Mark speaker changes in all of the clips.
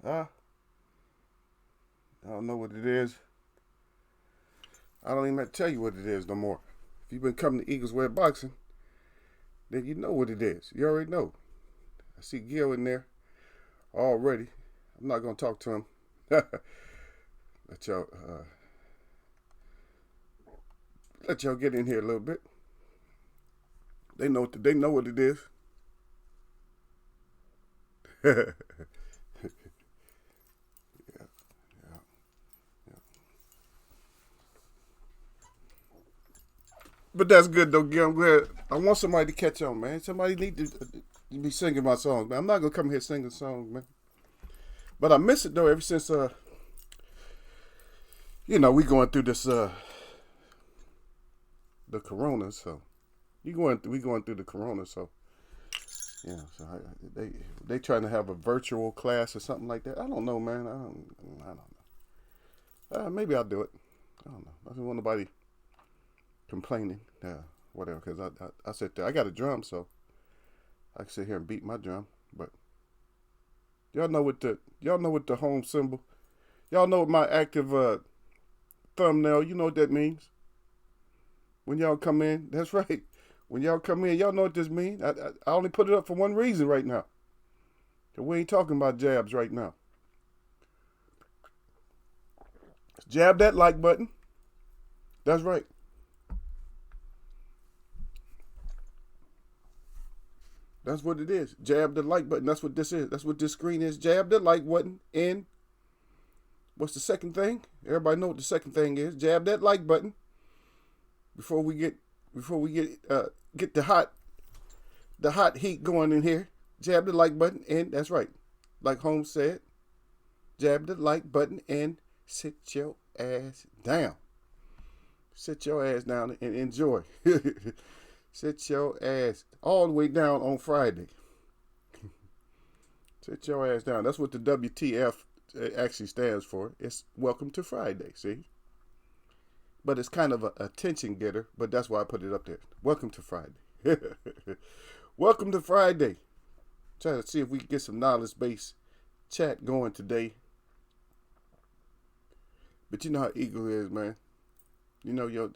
Speaker 1: Huh? I don't know what it is. I don't even have to tell you what it is no more. If you've been coming to Eagles Web Boxing, then you know what it is. You already know. I see Gil in there already. I'm not gonna talk to him. let y'all let y'all get in here a little bit. They know what it is. yeah, yeah, yeah. But that's good though, Gil. I'm glad. I want somebody to catch on, man. Somebody need to be singing my songs, man. I'm not gonna come here singing songs, man. But I miss it though ever since we going through this the corona, so we going through the corona, so yeah, so they trying to have a virtual class or something like that. I don't know, man. I don't know. Maybe I'll do it. I don't know. I don't want nobody complaining. Whatever. Because I sit there. I got a drum, so I can sit here and beat my drum. But y'all know what the home symbol. Y'all know what my active thumbnail. You know what that means. When y'all come in, that's right. When y'all come in, y'all know what this means. I only put it up for one reason right now. We ain't talking about jabs right now. Jab that like button. That's right. That's what it is. Jab the like button. That's what this is. That's what this screen is. Jab the like button. And what's the second thing? Everybody know what the second thing is. Jab that like button before we get get the hot heat going in here. Jab the like button, and that's right. Like Holmes said, jab the like button and sit your ass down. Sit your ass down and enjoy. Sit your ass all the way down on Friday. Sit your ass down. That's what the WTF actually stands for. It's Welcome to Friday, see? But it's kind of a attention getter, but that's why I put it up there. Welcome to Friday. Welcome to Friday. Trying to see if we can get some knowledge-based chat going today. But you know how Eagle is, man. You know your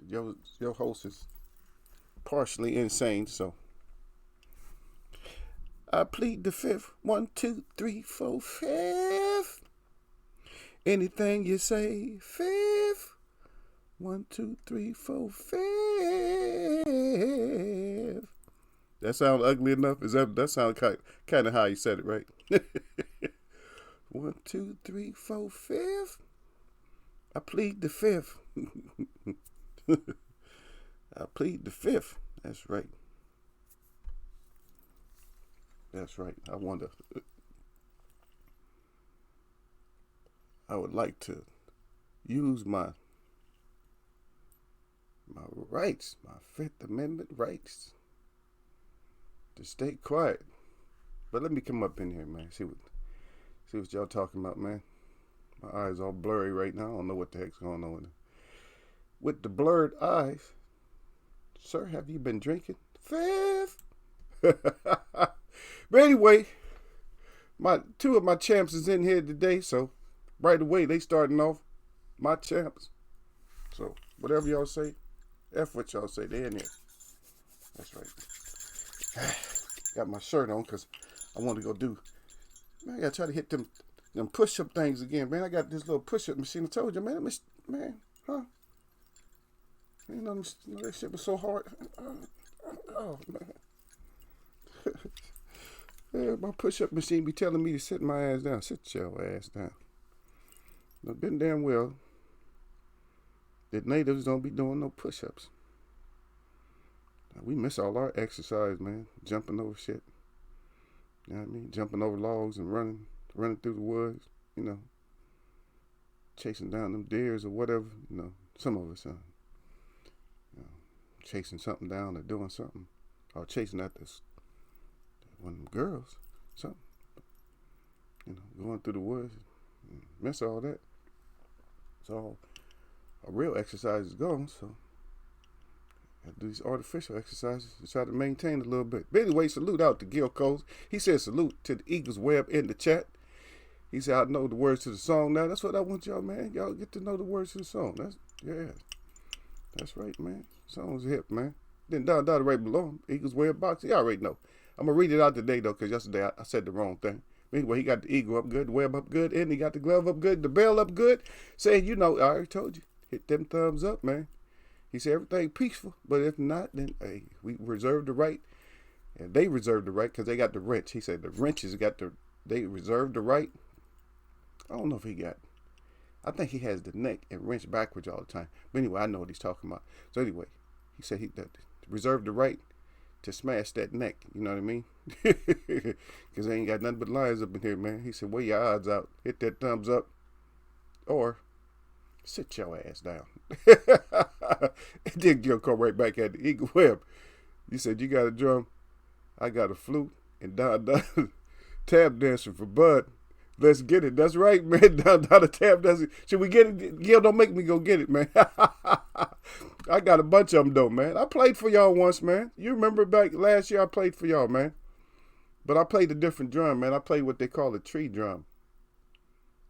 Speaker 1: host is partially insane, so I plead the fifth. 1, 2, 3, 4, fifth. Anything you say, fifth. 1, 2, 3, 4, fifth. That sound ugly enough? That sound kind of how you said it, right? 1, 2, 3, 4, fifth. I plead the fifth. I plead the fifth. That's right. That's right. I would like to use my rights, my Fifth Amendment rights, to stay quiet. But let me come up in here, man. See what y'all talking about, man. My eyes all blurry right now. I don't know what the heck's going on with the blurred eyes. Sir, have you been drinking? Fifth. But anyway, two of my champs is in here today, so right away they starting off my champs. So whatever y'all say, F what y'all say, they in here. That's right. Got my shirt on because I want to go do. Man, I gotta try to hit them push-up things again, man. I got this little push-up machine. I told you, man, huh? You know that shit was so hard. Oh man. Yeah, my push-up machine be telling me to sit my ass down. Sit your ass down. I've been damn well that natives don't be doing no push-ups. We miss all our exercise, man. Jumping over shit. You know what I mean? Jumping over logs and running through the woods. You know, chasing down them deers or whatever. You know, some of us, chasing something down or doing something, or chasing after one of them girls, something. Going through the woods. Miss all that. It's all a real exercise is gone, so I do these artificial exercises to try to maintain a little bit. But anyway, salute out to Gil Coles. He said salute to the Eagles Web in the chat. He said, I know the words to the song now. That's what I want y'all, man. Y'all get to know the words to the song. That's right, man. Song's hip, man. Then down right below him, Eagles wear a box. You already know. I'm going to read it out today, though, because yesterday I said the wrong thing. Anyway, he got the eagle up good, the web up good, and he got the glove up good, the bell up good. Saying, I already told you, hit them thumbs up, man. He said everything peaceful, but if not, then, hey, we reserve the right. And they reserve the right because they got the wrench. He said the wrenches they reserve the right. I don't know if he got, I think he has the neck and wrench backwards all the time. But anyway, I know what he's talking about. So anyway, he said he reserved the right to smash that neck. You know what I mean? Because they ain't got nothing but lions up in here, man. He said, weigh your odds out. Hit that thumbs up. Or sit your ass down. And then you'll come right back at the Eagle Web. You said, you got a drum. I got a flute. And Don tap dancing for Bud. Let's get it. That's right, man. Down the tap dancing. Should we get it? Gil, don't make me go get it, man. I got a bunch of them, though, man. I played for y'all once, man. You remember back last year I played for y'all, man. But I played a different drum, man. I played what they call a tree drum.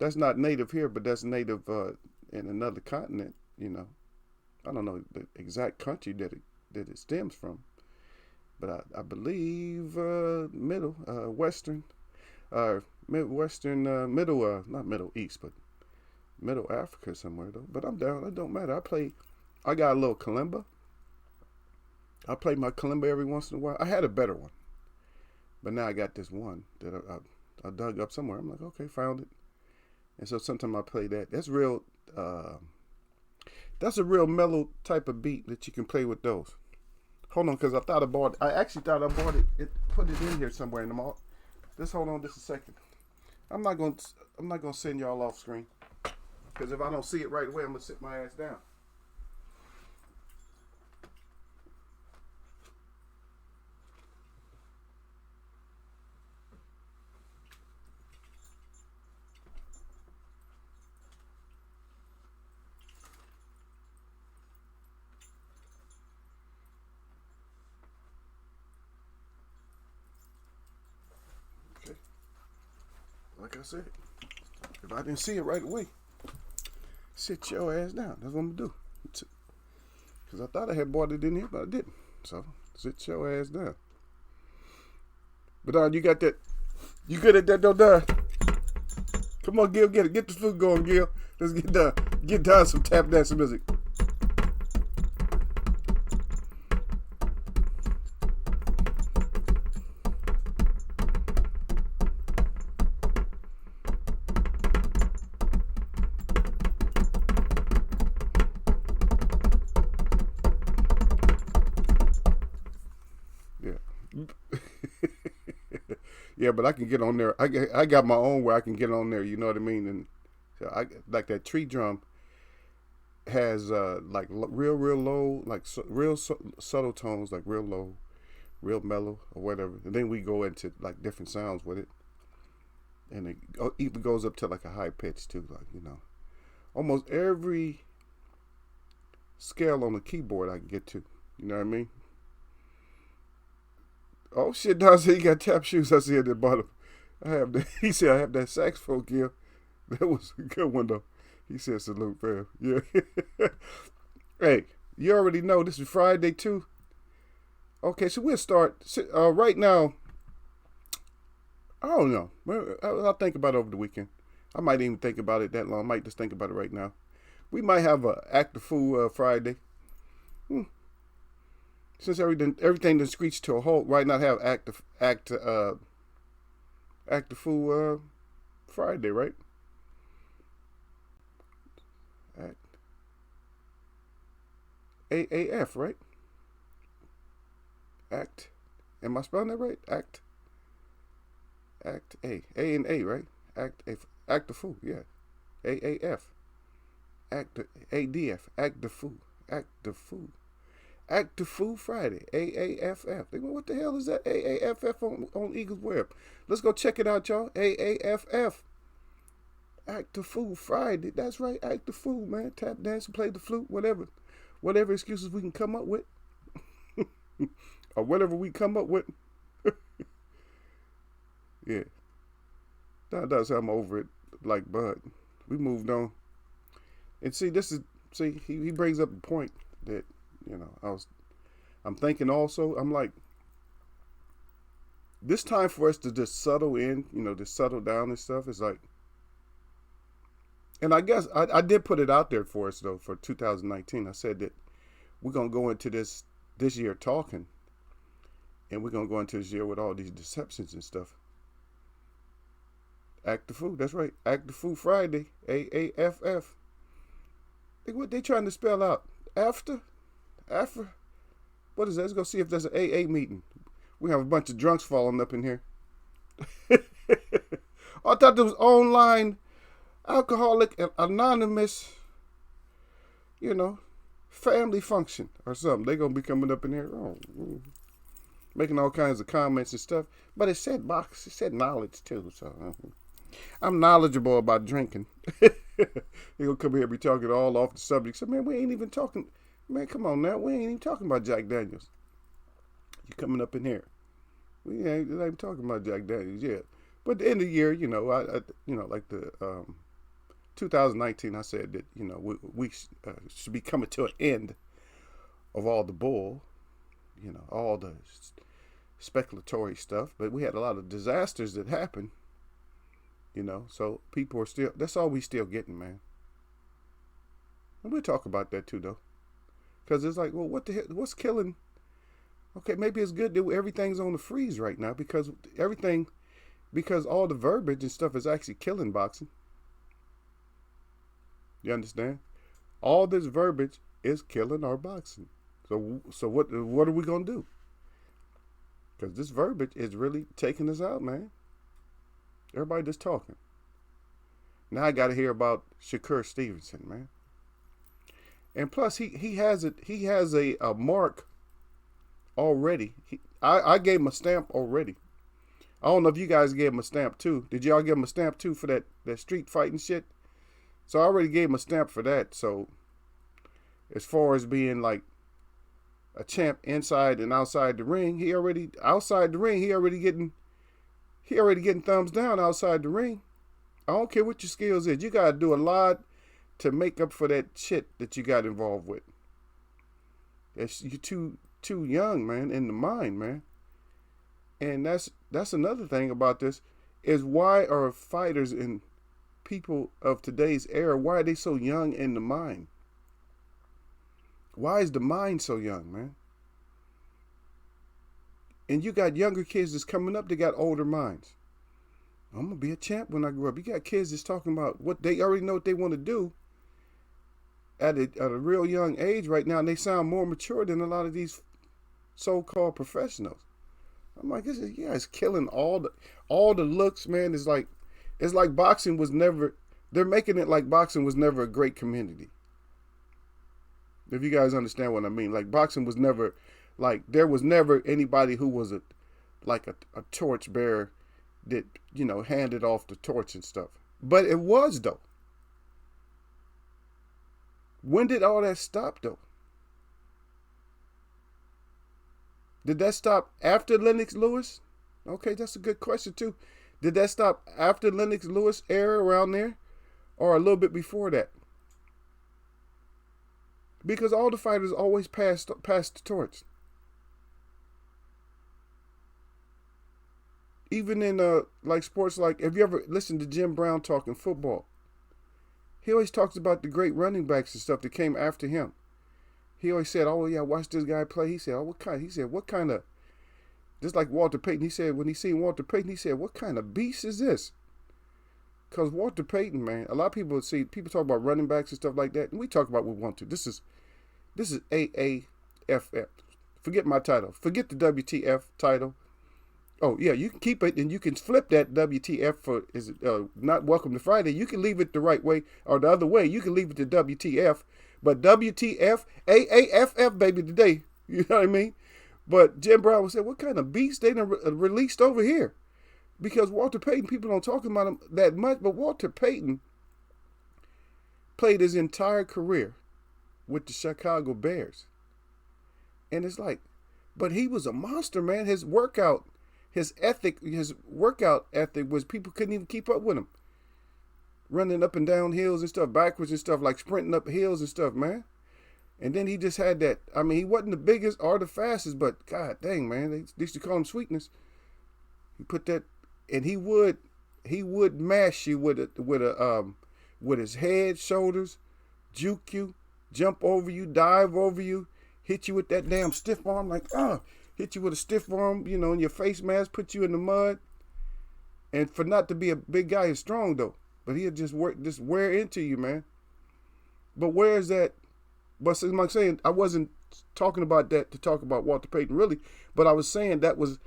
Speaker 1: That's not native here, but that's native in another continent, I don't know the exact country that it stems from. But I believe Midwestern, not Middle East, but Middle Africa somewhere, though. But I'm down. It don't matter. I got a little kalimba. I play my kalimba every once in a while. I had a better one. But now I got this one that I dug up somewhere. I'm like, okay, found it. And so sometimes I play that. That's real. That's a real mellow type of beat that you can play with those. Hold on, because I actually thought I bought it. Put it in here somewhere in the mall. Just hold on just a second. I'm not gonna send y'all off screen. Because if I don't see it right away, I'm gonna sit my ass down. Like I said, if I didn't see it right away, sit your ass down. That's what I'm going to do. Because I thought I had bought it in here, but I didn't. So, sit your ass down. But Don, you got that. You good at that, though, Don? Come on, Gil, get it. Get the food going, Gil. Let's get done. Get down some tap dancing music. Yeah, but I can get on there. I got my own where I can get on there. You know what I mean? And so I like that tree drum has like real low, like real subtle tones, like real low, real mellow or whatever. And then we go into like different sounds with it, and it even goes up to like a high pitch too. Like almost every scale on the keyboard I can get to. You know what I mean? Oh shit, Don said he got tap shoes. I see at the bottom. He said I have that saxophone gear. That was a good one though. He said salute, fam. Yeah. Hey, you already know this is Friday too. Okay, so we'll start right now. I don't know. I'll think about it over the weekend. I might even think about it that long. I might just think about it right now. We might have a Act the Fool Friday. Since everything that screeched to a halt, why not have Act the Fool Friday, right? Act AAF, right? Act. Am I spelling that right? Act A and A, right? Act the Fool, yeah. AAF. ADF. Act the Fool. Act the Fool. Act the Fool Friday, AAFF. They go, what the hell is that? AAFF on Eagles Web. Let's go check it out, y'all. AAFF. Act the Fool Friday. That's right, act the fool, man. Tap dance, play the flute, whatever. Whatever excuses we can come up with. Or whatever we come up with. Yeah. That's how I'm over it. like Bud. We moved on. And see, he brings up the point that, I'm thinking also, I'm like, this time for us to just settle in, to settle down and stuff is like, and I guess I did put it out there for us though for 2019. I said that we're gonna go into this year talking, and we're gonna go into this year with all these deceptions and stuff. Act the Fool, that's right. Act the Fool Friday, AAFF. What they trying to spell out? After? What is that? Let's go see if there's an AA meeting. We have a bunch of drunks falling up in here. I thought there was online Alcoholic Anonymous, family function or something. They're going to be coming up in here, making all kinds of comments and stuff. But it said knowledge too. So I'm knowledgeable about drinking. They're going to come here and be talking all off the subject. So, man, we ain't even talking. Man, come on now. We ain't even talking about Jack Daniels. You coming up in here. We ain't even talking about Jack Daniels yet. But at the end of the year, like the 2019, I said that, we should be coming to an end of all the bull, all the speculatory stuff. But we had a lot of disasters that happened, so people are still, that's all we still getting, man. And we'll talk about that too, though. Because it's like, well, what the hell, what's killing? Okay, maybe it's good that everything's on the freeze right now because all the verbiage and stuff is actually killing boxing. You understand? All this verbiage is killing our boxing. So what are we gonna do? Because this verbiage is really taking us out, man. Everybody just talking. Now I got to hear about Shakur Stevenson, man. And plus, he has a mark already. I gave him a stamp already. I don't know if you guys gave him a stamp too. Did y'all give him a stamp too for that street fighting shit? So I already gave him a stamp for that. So as far as being like a champ inside and outside the ring, he already getting thumbs down outside the ring. I don't care what your skills is. You gotta do a lot to make up for that shit that you got involved with. You're too young, man, in the mind, man. And that's another thing about this is why are fighters and people of today's era, why are they so young in the mind? Why is the mind so young, man? And you got younger kids that's coming up, they got older minds. I'm going to be a champ when I grow up. You got kids that's talking about what they already know what they want to do at a real young age right now, and they sound more mature than a lot of these so-called professionals. I'm like, it's killing all the looks, man. It's like boxing was never, they're making it like boxing was never a great community. If you guys understand what I mean. Like boxing was never, like there was never anybody who was a torch bearer that, handed off the torch and stuff. But it was though. When did all that stop though? Did that stop after Lennox Lewis? Okay, that's a good question too. Did that stop after Lennox Lewis era around there? Or a little bit before that? Because all the fighters always passed the torch. Even in like sports, like have you ever listened to Jim Brown talking football? He always talks about the great running backs and stuff that came after him. He always said, "Oh yeah, watch this guy play." He said, "Oh, what kind?" He said, "What kind of?" Just like Walter Payton, he said when he seen Walter Payton, he said, "What kind of beast is this?" Because Walter Payton, man, a lot of people talk about running backs and stuff like that, and we talk about what we want to. This is AAFF. Forget my title. Forget the WTF title. Oh yeah, you can keep it and you can flip that WTF for not Welcome to Friday. You can leave it the right way or the other way. You can leave it to WTF, but WTF AAFF baby today. You know what I mean? But Jim Brown would say, "What kind of beast they done released over here?" Because Walter Payton, people don't talk about him that much, but Walter Payton played his entire career with the Chicago Bears, and it's like, but he was a monster, man. His workout ethic was people couldn't even keep up with him. running up and down hills and stuff, backwards and stuff, like sprinting up hills and stuff, man. And then he just had that. I mean, he wasn't the biggest or the fastest, but god dang, man, they used to call him Sweetness. He put that, and he would mash you with his head, shoulders, juke you, jump over you, dive over you, hit you with that damn stiff arm, like hit you with a stiff arm, you know, in your face mask, put you in the mud. And for not to be a big guy is strong though, but he'll just wear into you, man. But where is that? But like I'm saying, I wasn't talking about that to talk about Walter Payton really, but I was saying that was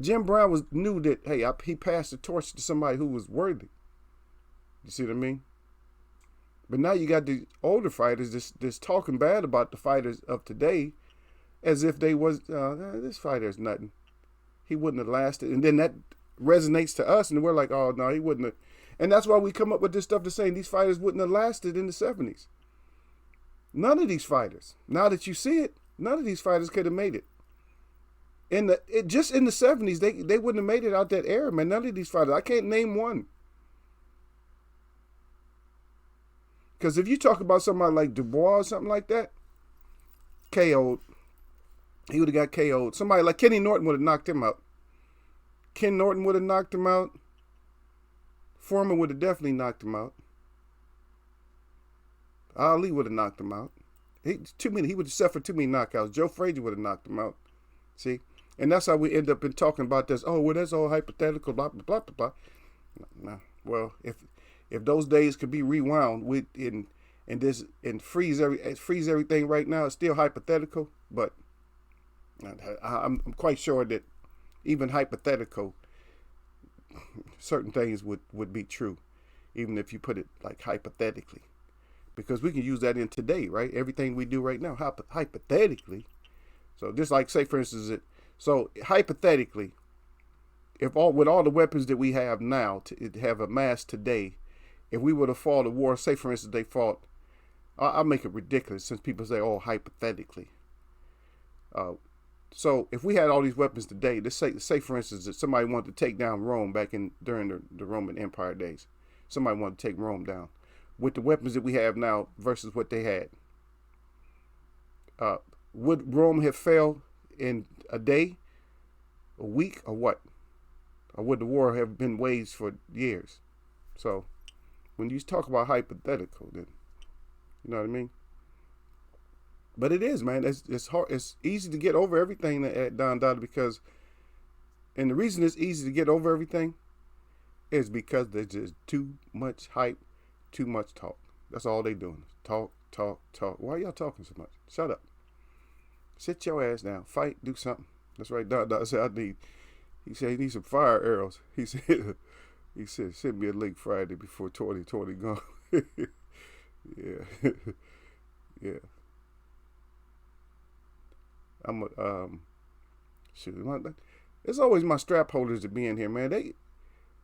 Speaker 1: Jim Brown knew that, hey, he passed the torch to somebody who was worthy. You see what I mean? But now you got the older fighters just talking bad about the fighters of today, as if they was this fighter is nothing. He wouldn't have lasted, and then that resonates to us, and we're like, oh no, he wouldn't have. And that's why we come up with this stuff to saying these fighters wouldn't have lasted in the 70s. None of these fighters, now that you see it, none of these fighters could have made it. Just in the 70s, they wouldn't have made it out that era, man. None of these fighters. I can't name one. Because if you talk about somebody like Dubois or something like that, KO'd. He would have got KO'd. Somebody like Kenny Norton would have knocked him out. Ken Norton would have knocked him out. Foreman would have definitely knocked him out. Ali would have knocked him out. He would have suffered too many knockouts. Joe Frazier would have knocked him out. See? And that's how we end up in talking about this. Oh, well, that's all hypothetical, blah, blah, blah, blah, blah. No. Well, if those days could be rewound and freeze everything right now, it's still hypothetical. But I'm quite sure that even hypothetical, certain things would be true, even if you put it like hypothetically. Because we can use that in today, right? Everything we do right now, hypothetically. So just like, say, for instance, so hypothetically, with all the weapons that we have now to have amassed today, if we would have fought a war, say, for instance, they fought, I'll make it ridiculous since people say, oh, hypothetically. So if we had all these weapons today, let's say for instance, that somebody wanted to take down Rome during the Roman Empire days. Somebody wanted to take Rome down. With the weapons that we have now versus what they had. Would Rome have failed in a day, a week, or what? Or would the war have been waged for years? So when you talk about hypothetical, then you know what I mean? But it is, man. It's hard. It's easy to get over everything at Don Dada because, and the reason it's easy to get over everything is because there's just too much hype, too much talk. That's all they doing. Talk. Why y'all talking so much? Shut up. Sit your ass down. Fight. Do something. That's right. Don Dada said he said he needs some fire arrows. He said send me a link Friday before 2020 gone. Yeah. Yeah. It's always my strap holders that be in here, man.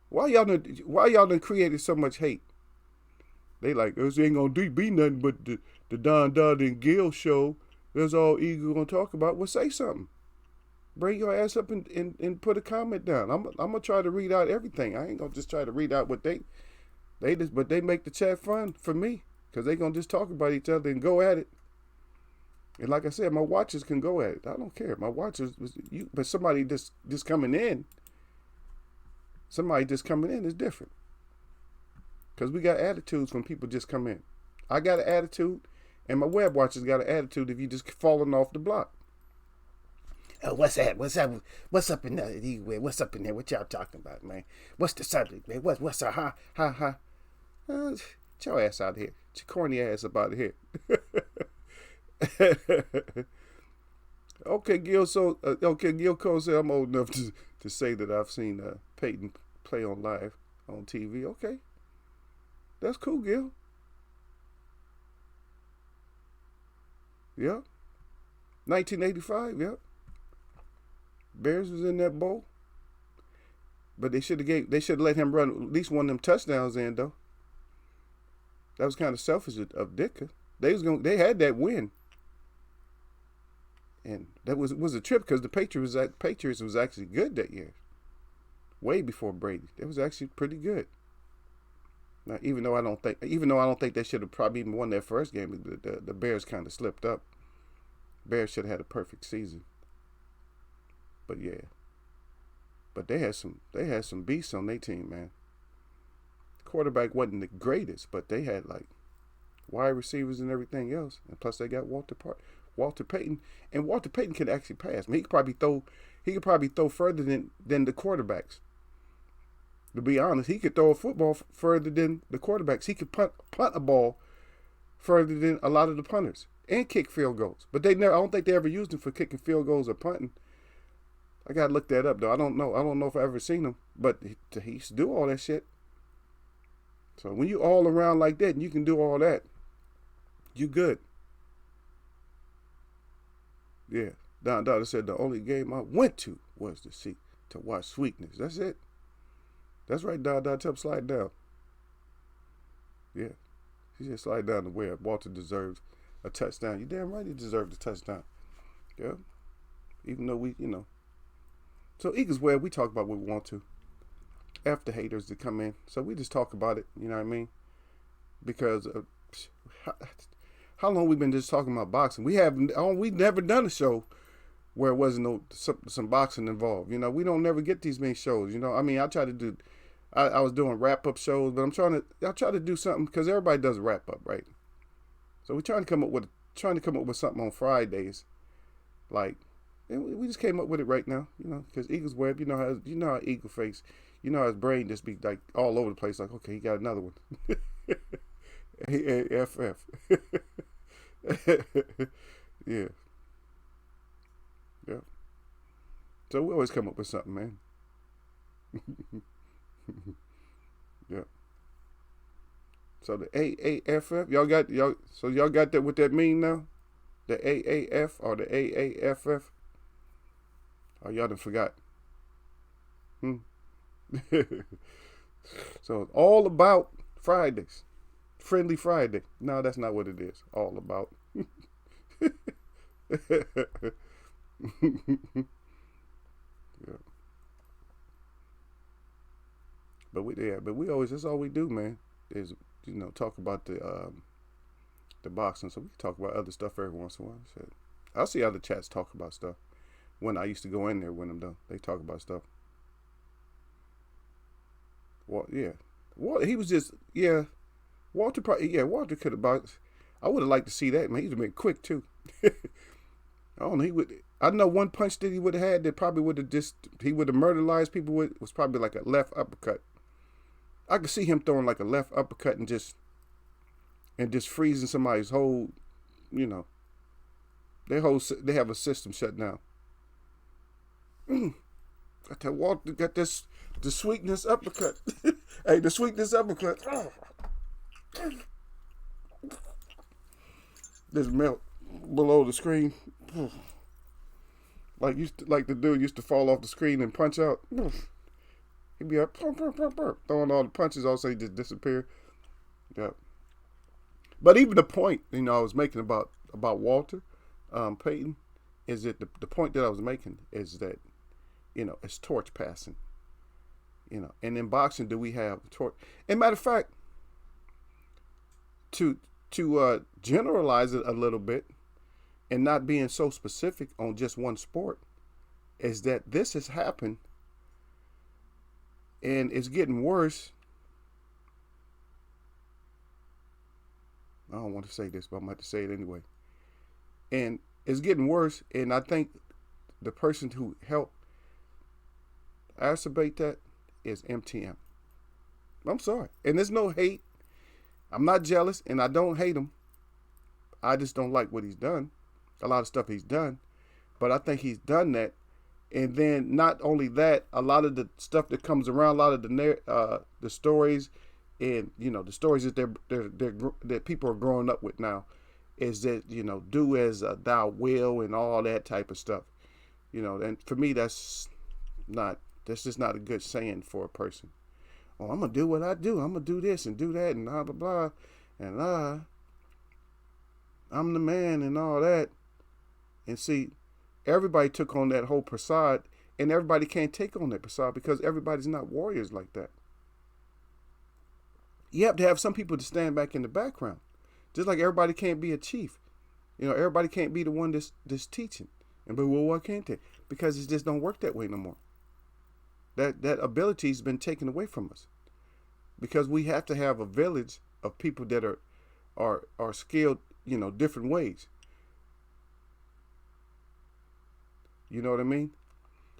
Speaker 1: Why y'all done created so much hate? They like, this ain't gonna be nothing but the Don Dada and Gil show. That's all Eagle gonna talk about. Well, say something. Bring your ass up and put a comment down. I'm gonna try to read out everything. I ain't gonna just try to read out what they make the chat fun for me because they gonna just talk about each other and go at it. And like I said, my watchers can go at it. I don't care. My watchers, but somebody just coming in. Somebody just coming in is different. Because we got attitudes when people just come in. I got an attitude, and my web watchers got an attitude if you just falling off the block. Oh, what's that? What's up? What's up in there? What's up in there? What y'all talking about, man? What's the subject, man? What's a ha? Get your ass out of here. Get your corny ass up out of here. Okay, Gil. So, Gil Cole said I'm old enough to say that I've seen Peyton play on live on TV. Okay, that's cool, Gil. Yeah, 1985. Yeah, Bears was in that bowl, but they should have let him run at least one of them touchdowns in though. That was kind of selfish of Ditka. They had that win. And that was a trip because the Patriots was actually good that year. Way before Brady. It was actually pretty good. Now, even though I don't think they should have probably even won that first game, the Bears kind of slipped up. Bears should have had a perfect season. But yeah, but they had some beasts on their team, man. Quarterback wasn't the greatest, but they had like wide receivers and everything else, and plus they got Walter Payton, and Walter Payton can actually pass. I mean, he could probably throw further than the quarterbacks. To be honest, he could throw a football further than the quarterbacks. He could punt a ball further than a lot of the punters and kick field goals. But I don't think they ever used him for kicking field goals or punting. I gotta look that up though. I don't know if I ever seen him, but he used to do all that shit. So when you all around like that and you can do all that, you good. Yeah. Don Dada said the only game I went to was to watch Sweetness. That's it. That's right, Don Dada. Tell him slide down. Yeah. He said slide down to where Walter deserves a touchdown. You damn right he deserved a touchdown. Yeah. Even though So Eagles Web, we talk about what we want to. After haters to come in. So we just talk about it, you know what I mean? Because how long we been just talking about boxing? We've never done a show where it wasn't some boxing involved. You know, we don't never get these many shows. You know, I mean, I was doing wrap up shows, but I try to do something because everybody does a wrap up, right? So we're trying to come up with something on Fridays, like, and we just came up with it right now, you know, because Eagles Web, you know how Eagle Face, you know how his brain just be like all over the place, like, okay, he got another one. AFF. Yeah. Yeah. So we always come up with something, man. Yeah. So the AAFF, y'all got that what that mean now? The AAF or the AAFF? Oh, y'all done forgot. So it's all about Fridays. Friendly Friday. No, that's not what it is. All about. Yeah. But we always, that's all we do, man, is, you know, talk about the boxing. So we can talk about other stuff every once in a while. So I'll see other chats talk about stuff. When I used to go in there when I'm done, they talk about stuff. Well, yeah. He was just, yeah. Walter could have boxed. I would have liked to see that, man. He'd have been quick too. I don't know. I know one punch that he would have had that probably would have he would have murderized people with was probably like a left uppercut. I could see him throwing like a left uppercut and just freezing somebody's whole, you know, they have a system shut down. Got that Walter, got the sweetness uppercut. Hey, the sweetness uppercut. This melt below the screen. Like the dude used to fall off the screen and punch out. He'd be like, throwing all the punches, all of a sudden just disappear. Yeah. But even the point, you know, I was making about Walter Payton is that the point that I was making is that, you know, it's torch passing. You know, and in boxing, do we have torch? And matter of fact, to generalize it a little bit and not being so specific on just one sport, is that this has happened and it's getting worse. I don't want to say this, but I'm going to say it anyway. And it's getting worse, and I think the person who helped exacerbate that is MTM. I'm sorry. And there's no hate. I'm not jealous, and I don't hate him. I just don't like what he's done. A lot of stuff he's done. But I think he's done that. And then not only that, a lot of the stuff that comes around, a lot of the stories, and, you know, the stories that that people are growing up with now, is that, you know, do as thou will and all that type of stuff. You know, and for me, that's just not a good saying for a person. Oh, I'm going to do what I do. I'm going to do this and do that and blah, blah, blah. And I'm the man and all that. And see, everybody took on that whole facade, and everybody can't take on that facade because everybody's not warriors like that. you have to have some people to stand back in the background. Just like everybody can't be a chief. Everybody can't be the one that's teaching. And but well, why can't they? Because it just don't work that way no more. That ability's been taken away from us. Because we have to have a village of people that are skilled, different ways. You know what I mean?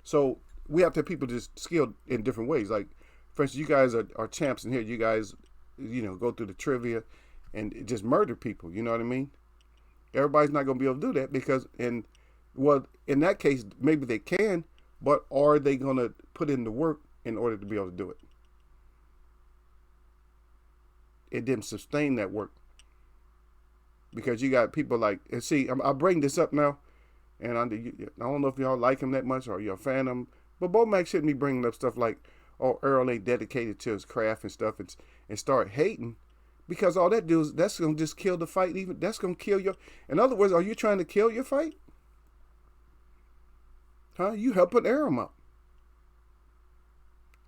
Speaker 1: So we have to have people just skilled in different ways. Like, for instance, you guys are champs in here. You guys, go through the trivia and just murder people. You know what I mean? Everybody's not going to be able to do that because, in that case, maybe they can, but are they going to put in the work in order to be able to do it? It didn't sustain that work. Because you got people like, and see, I'll bring this up now, and I don't know if y'all like him that much or you're a fan of him, but Bo Mack shouldn't be bringing up stuff like, oh, Earl ain't dedicated to his craft and stuff, and start hating, because all that does, that's going to just kill the fight. Even that's going to kill your, in other words, are you trying to kill your fight? Huh? You helping Aram up.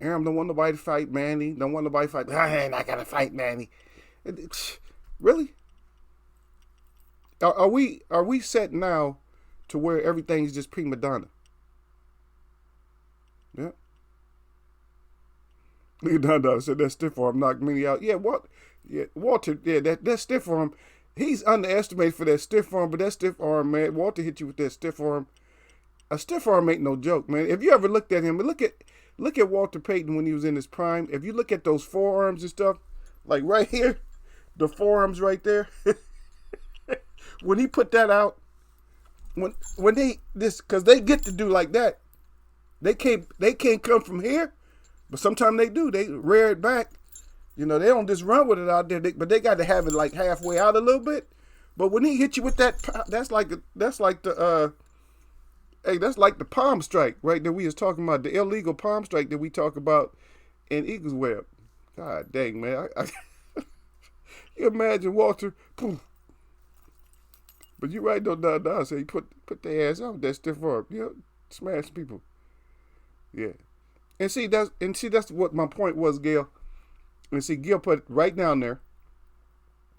Speaker 1: Aram don't want nobody to fight Manny. Don't want nobody to fight. I ain't not gonna fight Manny. Really? Are we set now to where everything's just prima donna? Yeah. Look at Dundee said that stiff arm knocked me out. Yeah, what? Yeah, Walter. Yeah, that stiff arm. He's underestimated for that stiff arm, but that stiff arm, man. Walter hit you with that stiff arm. A stiff arm ain't no joke, man. If you ever looked at him, look at Walter Payton when he was in his prime. If you look at those forearms and stuff, like right here, the forearms right there. When he put that out, when because they get to do like that, they can't come from here, but sometimes they do. They rear it back. They don't just run with it out there, but they got to have it like halfway out a little bit. But when he hit you with that, that's like the palm strike, right? That we was talking about, the illegal palm strike that we talk about in Eagles Web. God dang, man. You imagine Walter, poof. But you right though, Don say put their ass out with that stiff arm. Smash people. Yeah. And see that's what my point was, Gail. And see, Gil put it right down there.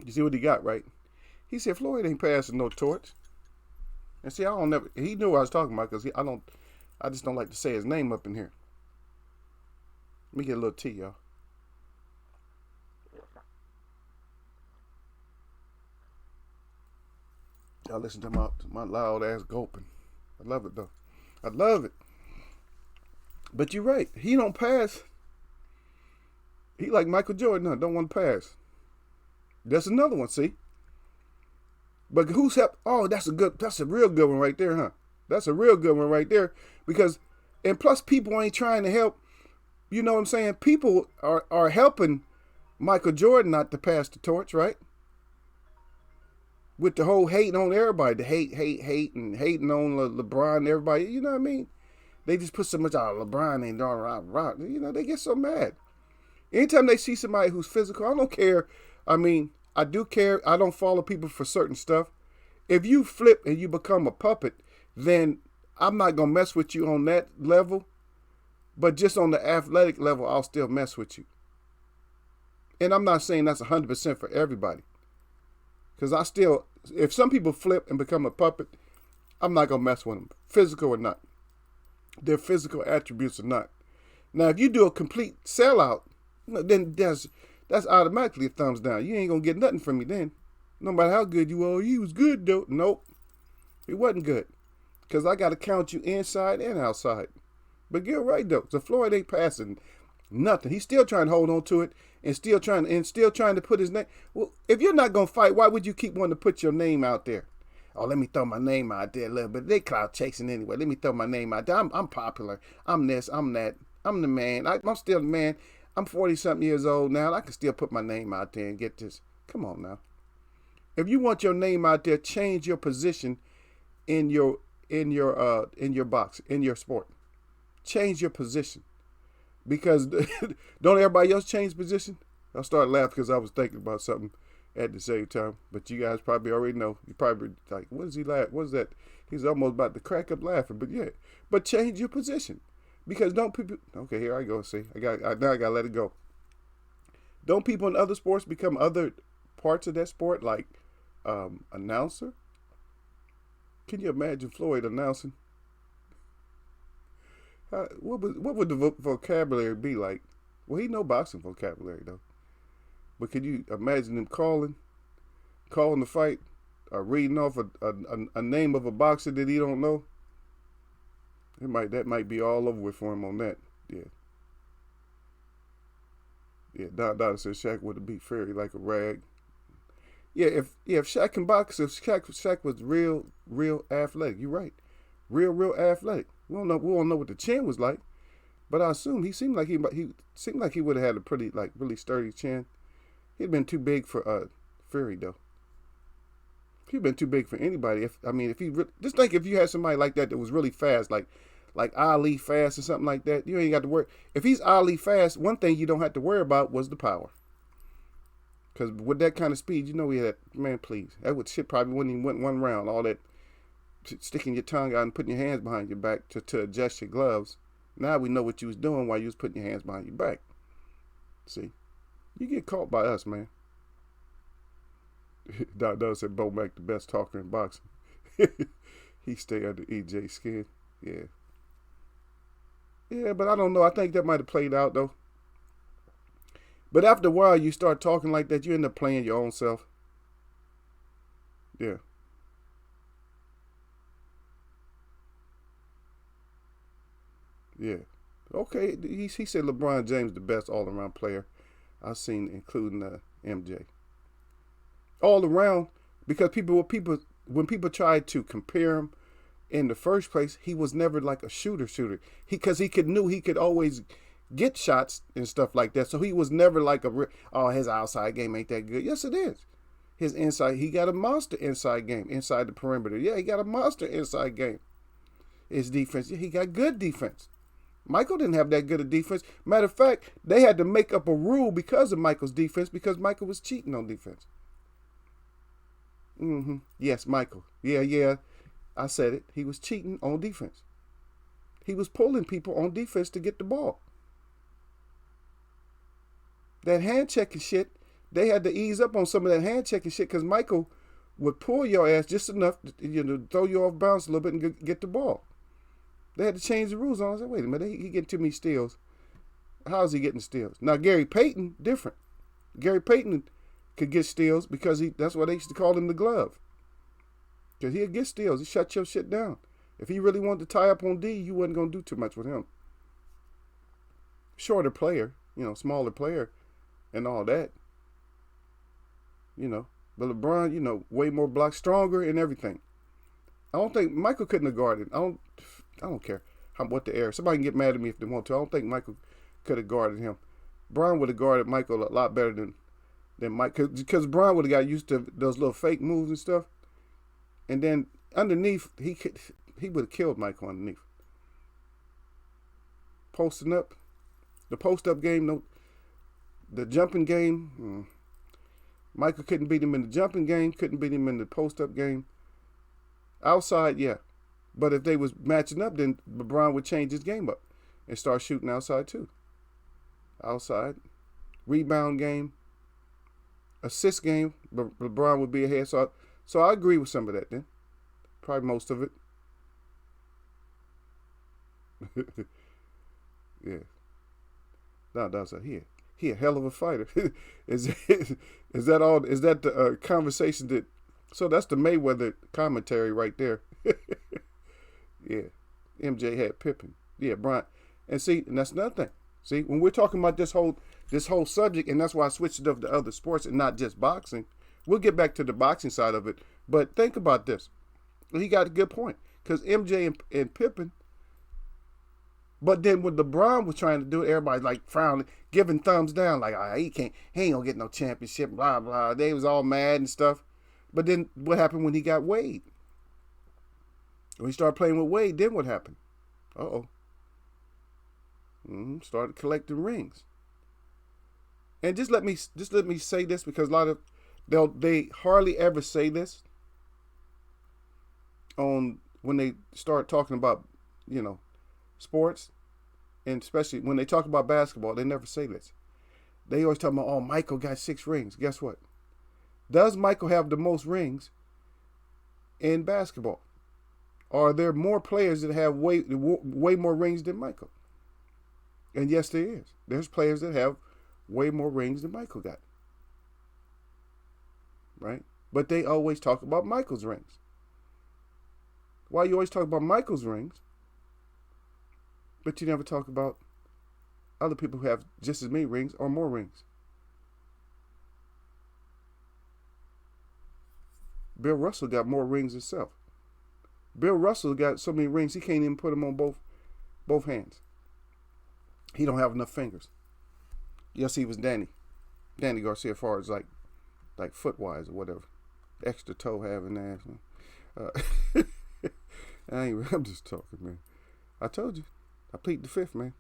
Speaker 1: You see what he got, right? He said Floyd ain't passing no torch. And see, he knew what I was talking about because I just don't like to say his name up in here. Let me get a little tea, y'all. Y'all listen to my loud ass gulping. I love it though. I love it. But you're right. He don't pass. He like Michael Jordan, don't want to pass. That's another one, see? But who's help? Oh, that's a real good one right there, huh? That's a real good one right there. And plus people ain't trying to help. You know what I'm saying? People are helping Michael Jordan not to pass the torch, right? With the whole hating on everybody, the hate, and hating on LeBron and everybody. You know what I mean? They just put so much out. LeBron ain't doing right. They get so mad. Anytime they see somebody who's physical, I don't care. I mean, I do care. I don't follow people for certain stuff. If you flip and you become a puppet, then I'm not going to mess with you on that level. But just on the athletic level, I'll still mess with you. And I'm not saying that's 100% for everybody. Because if some people flip and become a puppet, I'm not going to mess with them, physical or not. Their physical attributes or not. Now, if you do a complete sellout, then that's automatically a thumbs down. You ain't going to get nothing from me then. No matter how good you are. He was good, though. Nope. He wasn't good. Because I got to count you inside and outside. But you're right, though. So Floyd ain't passing nothing. He's still trying to hold on to it and still trying to put his name. Well, if you're not going to fight, why would you keep wanting to put your name out there? Oh, let me throw my name out there a little bit. They clout chasing anyway. Let me throw my name out there. I'm popular. I'm this. I'm that. I'm the man. I'm still the man. I'm 40-something years old now. I can still put my name out there and get this. Come on now. If you want your name out there, change your position in your box, in your sport. Change your position. Because don't everybody else change position? I started laughing because I was thinking about something at the same time. But you guys probably already know. You probably like, what is he laughing? What is that? He's almost about to crack up laughing. But yeah. But change your position. Because don't people... Okay, here I go. See, now I got to let it go. Don't people in other sports become other parts of that sport, like announcer? Can you imagine Floyd announcing? What would the vocabulary be like? Well, he know boxing vocabulary though. But can you imagine him calling the fight, or reading off a name of a boxer that he don't know? That might be all over with for him on that. Yeah. Yeah, Don said Shaq would have beat Fury like a rag. Yeah, if Shaq can box, if Shaq was real athletic, you're right, real athletic. We don't know what the chin was like, but I assume he seemed like he would have had a pretty like really sturdy chin. He'd been too big for Fury though. He'd been too big for anybody. If he just think if you had somebody like that was really fast, like Ali fast or something like that, you ain't got to worry. If he's Ali fast, one thing you don't have to worry about was the power. Because with that kind of speed, he had, man, please. That shit probably wouldn't even went one round. All that sticking your tongue out and putting your hands behind your back to adjust your gloves. Now we know what you was doing while you was putting your hands behind your back. See, you get caught by us, man. Doug said Bo Mack the best talker in boxing. He stay under EJ skin. Yeah. Yeah, but I don't know. I think that might have played out, though. But after a while, you start talking like that, you end up playing your own self. Yeah. Yeah. Okay, he said LeBron James the best all-around player I've seen, including MJ. All around, because when people tried to compare him in the first place, he was never like a shooter. Because he knew he could always get shots and stuff like that. So he was never like his outside game ain't that good. Yes, it is. His inside, he got a monster inside game, inside the perimeter. Yeah, he got a monster inside game. His defense, yeah, he got good defense. Michael didn't have that good a defense. Matter of fact, they had to make up a rule because of Michael's defense, because Michael was cheating on defense. Yes, Michael. Yeah. I said it. He was cheating on defense. He was pulling people on defense to get the ball. That hand checking shit, they had to ease up on some of that hand checking shit because Michael would pull your ass just enough to throw you off balance a little bit and get the ball. They had to change the rules on. I said, wait a minute, he getting too many steals. How is he getting steals? Now Gary Payton, different. Gary Payton could get steals because that's why they used to call him the glove. Because he'd get steals. He shut your shit down. If he really wanted to tie up on D, you wasn't going to do too much with him. Shorter player, smaller player and all that. But LeBron, way more blocks, stronger and everything. I don't think Michael couldn't have guarded. I don't care what the air. Somebody can get mad at me if they want to. I don't think Michael could have guarded him. Brian would have guarded Michael a lot better than Mike, because Brian would have got used to those little fake moves and stuff. And then underneath, he would have killed Michael underneath. Posting up, the post-up game, the jumping game. Michael couldn't beat him in the jumping game, couldn't beat him in the post-up game. Outside, yeah. But if they was matching up, then LeBron would change his game up and start shooting outside too. Outside. Rebound game. Assist game. LeBron would be ahead. So I agree with some of that then. Probably most of it. Yeah. That's he a hell of a fighter. Is that all? Is that the conversation that? So that's the Mayweather commentary right there. Yeah, MJ had Pippen. Yeah, Bryant. And see, and that's another thing. See, when we're talking about this whole subject, and that's why I switched it up to other sports and not just boxing. We'll get back to the boxing side of it, but think about this. He got a good point because MJ and Pippen. But then when LeBron was trying to do it, everybody like frowning, giving thumbs down, like he ain't gonna get no championship, blah blah. They was all mad and stuff. But then what happened when he got Wade? When he started playing with Wade, then what happened? Started collecting rings. And just let me say this, because a lot of they hardly ever say this on when they start talking about sports, and especially when they talk about basketball, they never say this. They always talk about, oh, Michael got 6 rings. Guess what? Does Michael have the most rings in basketball? Are there more players that have way more rings than Michael? And yes, there is. There's players that have way more rings than Michael got. Right? But they always talk about Michael's rings. Why you always talk about Michael's rings, but you never talk about other people who have just as many rings or more rings? Bill Russell got more rings himself. Bill Russell got so many rings he can't even put them on both hands. He don't have enough fingers. Yes, he was Danny Garcia, as far as like foot-wise or whatever. Extra toe having ass. I'm just talking, man. I told you. I plead the fifth, man.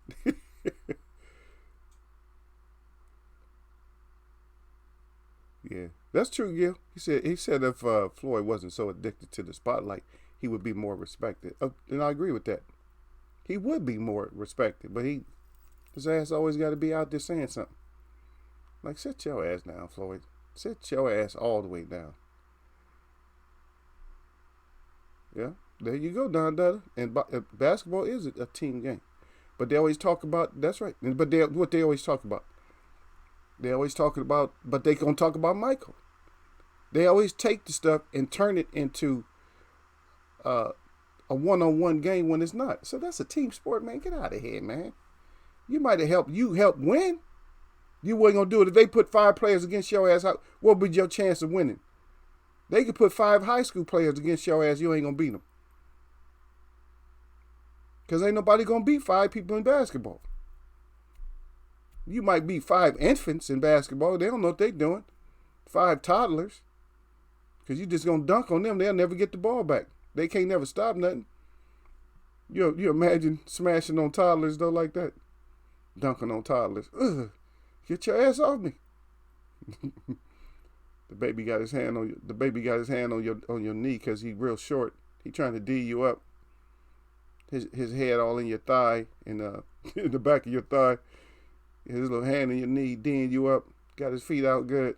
Speaker 1: Yeah, that's true, Gil. He said if Floyd wasn't so addicted to the spotlight, he would be more respected. And I agree with that. He would be more respected, but his ass always got to be out there saying something. Like, sit your ass down, Floyd. Sit your ass all the way down. Yeah, there you go, Don Dada. And basketball is a team game. But they always talk about, that's right. But what they always talk about. They always talking about, but they gonna talk about Michael. They always take the stuff and turn it into a one-on-one game when it's not. So that's a team sport, man. Get out of here, man. You might have helped win. You wasn't gonna do it if they put 5 players against your ass. What would be your chance of winning? They could put 5 high school players against your ass. You ain't gonna beat them. Because ain't nobody gonna beat 5 people in basketball. You might beat 5 infants in basketball. They don't know what they're doing. 5 toddlers. Because you just going to dunk on them. They'll never get the ball back. They can't never stop nothing. You imagine smashing on toddlers, though, like that. Dunking on toddlers. Ugh. Get your ass off me. The baby got his hand on your knee because he's real short. He trying to D you up. His head all in your thigh, in the back of your thigh. His little hand in your knee, D'ing you up. Got his feet out good.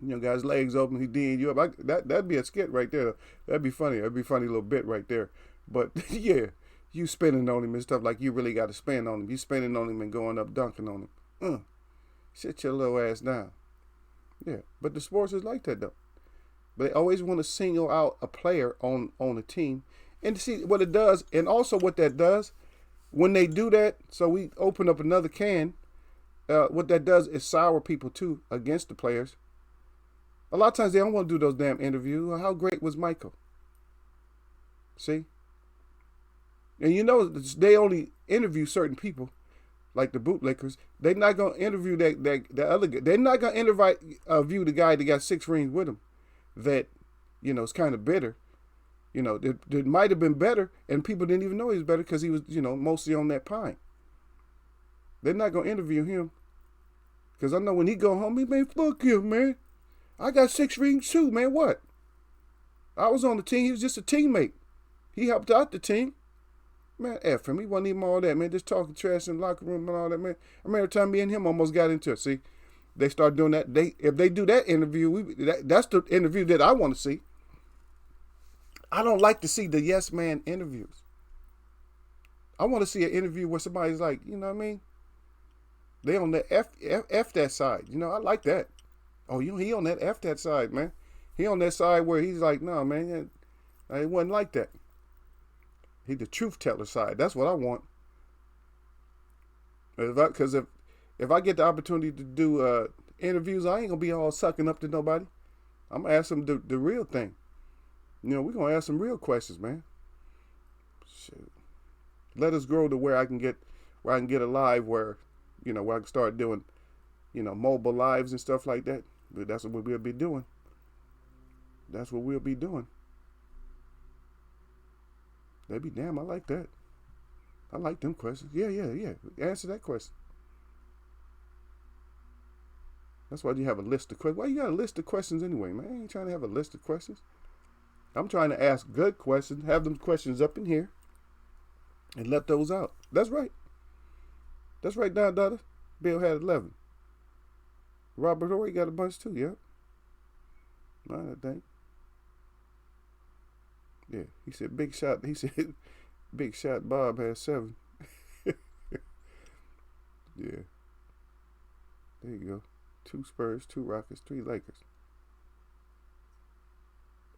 Speaker 1: Got his legs open. He D'ing you up. That'd be a skit right there. That'd be funny. That'd be a funny little bit right there. But yeah, you spinning on him and stuff like you really got to spin on him. You spinning on him and going up dunking on him. Sit your little ass down. Yeah, but the sports is like that though. But they always want to single out a player on a team, and to see what it does, and also what that does. When they do that, so we open up another can, what that does is sour people too against the players. A lot of times they don't want to do those damn interviews. How great was Michael? See? And they only interview certain people, like the bootlickers. They're not going to interview that other guy. They're not going to interview the guy that got 6 rings with him that, is kind of bitter. It might have been better, and people didn't even know he was better because he was, mostly on that pine. They're not going to interview him. Because I know when he go home, he may fuck him, man. I got 6 rings too, man. What? I was on the team. He was just a teammate. He helped out the team. Man, F him. He wasn't even all that, man. Just talking trash in the locker room and all that, man. I remember the time me and him almost got into it. See, they start doing that. If they do that interview, that's the interview that I want to see. I don't like to see the yes man interviews. I want to see an interview where somebody's like, you know what I mean? They on the F that side. I like that. Oh, he on that F that side, man. He on that side where he's like, no, man, it wasn't like that. He the truth teller side. That's what I want. Because if I get the opportunity to do interviews, I ain't gonna be all sucking up to nobody. I'm gonna ask them the real thing. We're going to ask some real questions, man. Shoot. Let us grow to where I can get a live where I can start doing, mobile lives and stuff like that. But that's what we'll be doing. That's what we'll be doing. They'd be damn, I like that. I like them questions. Yeah. Answer that question. That's why you have a list of questions. Why you got a list of questions anyway, man? I ain't trying to have a list of questions. I'm trying to ask good questions, have them questions up in here, and let those out. That's right. That's right, Don Dada. Bill had 11. Robert Horry got a bunch too, yeah. I think. Yeah, he said Big Shot. He said Big Shot Bob has 7. Yeah, there you go. 2 Spurs, 2 Rockets, 3 Lakers.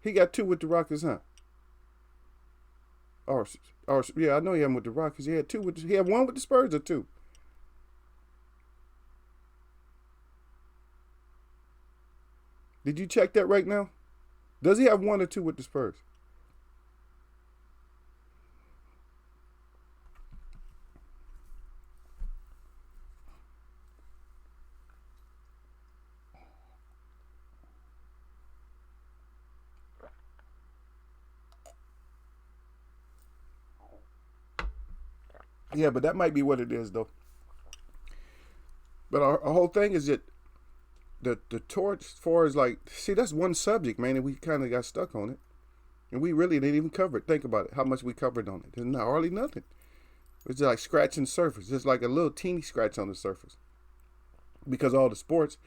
Speaker 1: He got 2 with the Rockets, huh? Or yeah, I know he had 1 with the Rockets. He had 2 with. He had 1 with the Spurs or 2. Did you check that right now? Does he have 1 or 2 with the Spurs? Yeah, but that might be what it is, though. But our whole thing is that the torch, as far as like, see, that's one subject, man, and we kind of got stuck on it, and we really didn't even cover it. Think about it, how much we covered on it. There's not hardly nothing. It's just like scratching the surface, just like a little teeny scratch on the surface, because all the sports,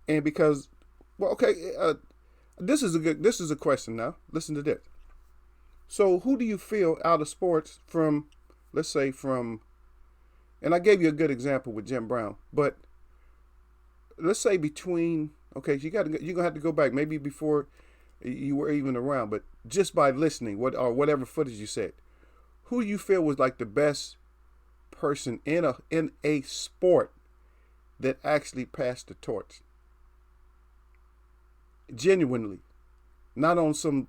Speaker 1: and because, well, okay, this is a question now. Listen to this. So, who do you feel out of sports from, let's say from, and I gave you a good example with Jim Brown, but let's say between, okay, you're gonna have to go back maybe before you were even around, but just by listening, or whatever footage you said, who do you feel was like the best person in a sport that actually passed the torch? Genuinely, not on some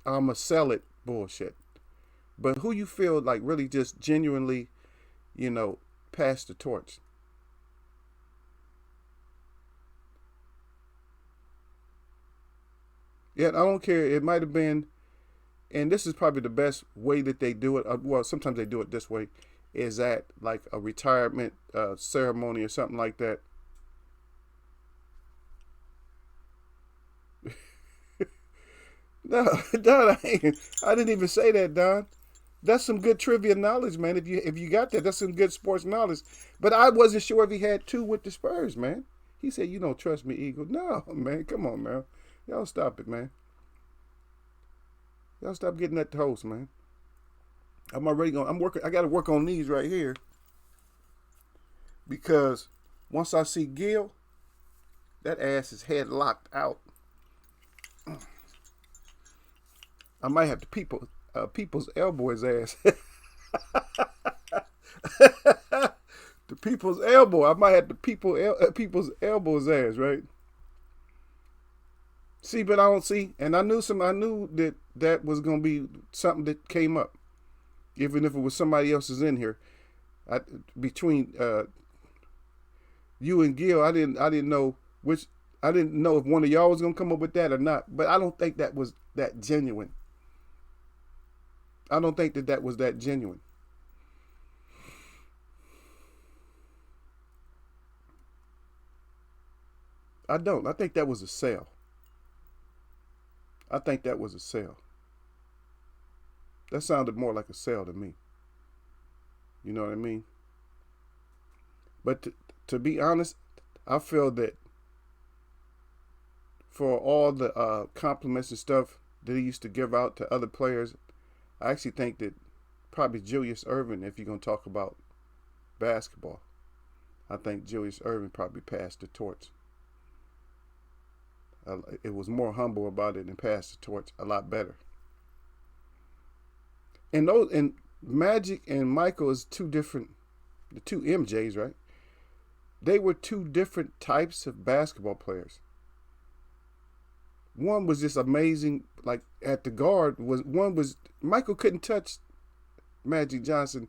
Speaker 1: I'ma sell it bullshit, but who you feel like really just genuinely, passed the torch. Yeah, I don't care. It might have been, and this is probably the best way that they do it. Well, sometimes they do it this way, is at like a retirement ceremony or something like that. No, Don, I didn't even say that, Don. That's some good trivia knowledge, man. If you got that, that's some good sports knowledge. But I wasn't sure if he had 2 with the Spurs, man. He said, "You don't trust me, Eagle." No, man. Come on, man. Y'all stop it, man. Y'all stop getting that toast, man. I'm working. I got to work on these right here because once I see Gil, that ass is headlocked out. I might have to people's elbow his ass. The people's elbow. I might have to people's elbows ass, right? See, but I don't see, and I knew that was gonna be something that came up, even if it was somebody else's in here. Between you and Gil, I didn't know which. I didn't know if one of y'all was gonna come up with that or not. But I don't think that was that genuine. I don't think that was that genuine. I don't. I think that was a sale. I think that was a sale. That sounded more like a sale to me. You know what I mean? But to be honest, I feel that for all the compliments and stuff that he used to give out to other players, I actually think that probably Julius Erving, if you're going to talk about basketball, I think Julius Erving probably passed the torch. It was more humble about it and passed the torch a lot better. And Magic and Michael is the 2 MJs, right? They were 2 different types of basketball players. One was just amazing, like at the guard. Michael couldn't touch Magic Johnson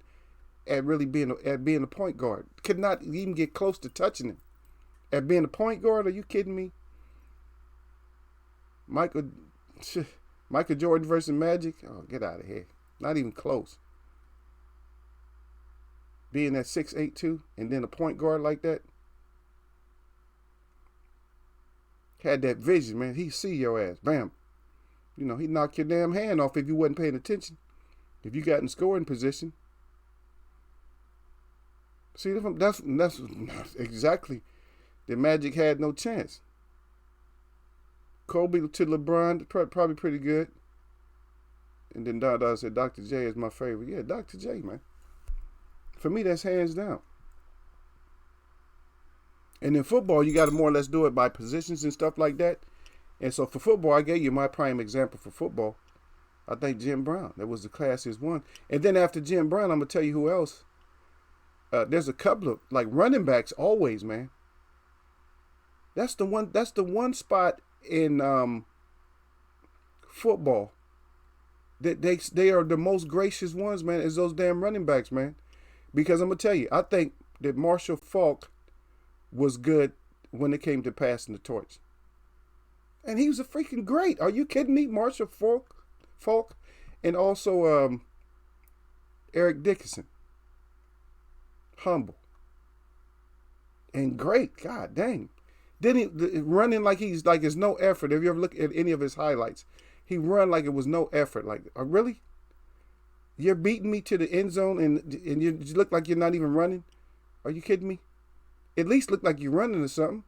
Speaker 1: at being a point guard. Could not even get close to touching him. At being a point guard, are you kidding me? Michael Jordan versus Magic? Oh, get out of here. Not even close. Being at 6'8" and then a point guard like that. Had that vision, man. He see your ass. Bam. He knock your damn hand off if you wasn't paying attention. If you got in scoring position. See, that's exactly The Magic had no chance. Kobe to LeBron, probably pretty good. And then Dada said Dr. J is my favorite. Yeah, Dr. J, man. For me, that's hands down. And in football, you got to more or less do it by positions and stuff like that. And so for football, I gave you my prime example for football. I think Jim Brown. That was the classiest one. And then after Jim Brown, I'm going to tell you who else. There's a couple of, like, running backs always, man. That's the one spot in football that they are the most gracious ones, man, is those damn running backs, man. Because I'm going to tell you, I think that Marshall Faulk was good when it came to passing the torch. And he was a freaking great. Are you kidding me? Marshall Faulk, and also Eric Dickerson. Humble. And great. God dang. Then he running like it's no effort. If you ever look at any of his highlights, he run like it was no effort. Like, really? You're beating me to the end zone and you look like you're not even running? Are you kidding me? At least look like you're running or something.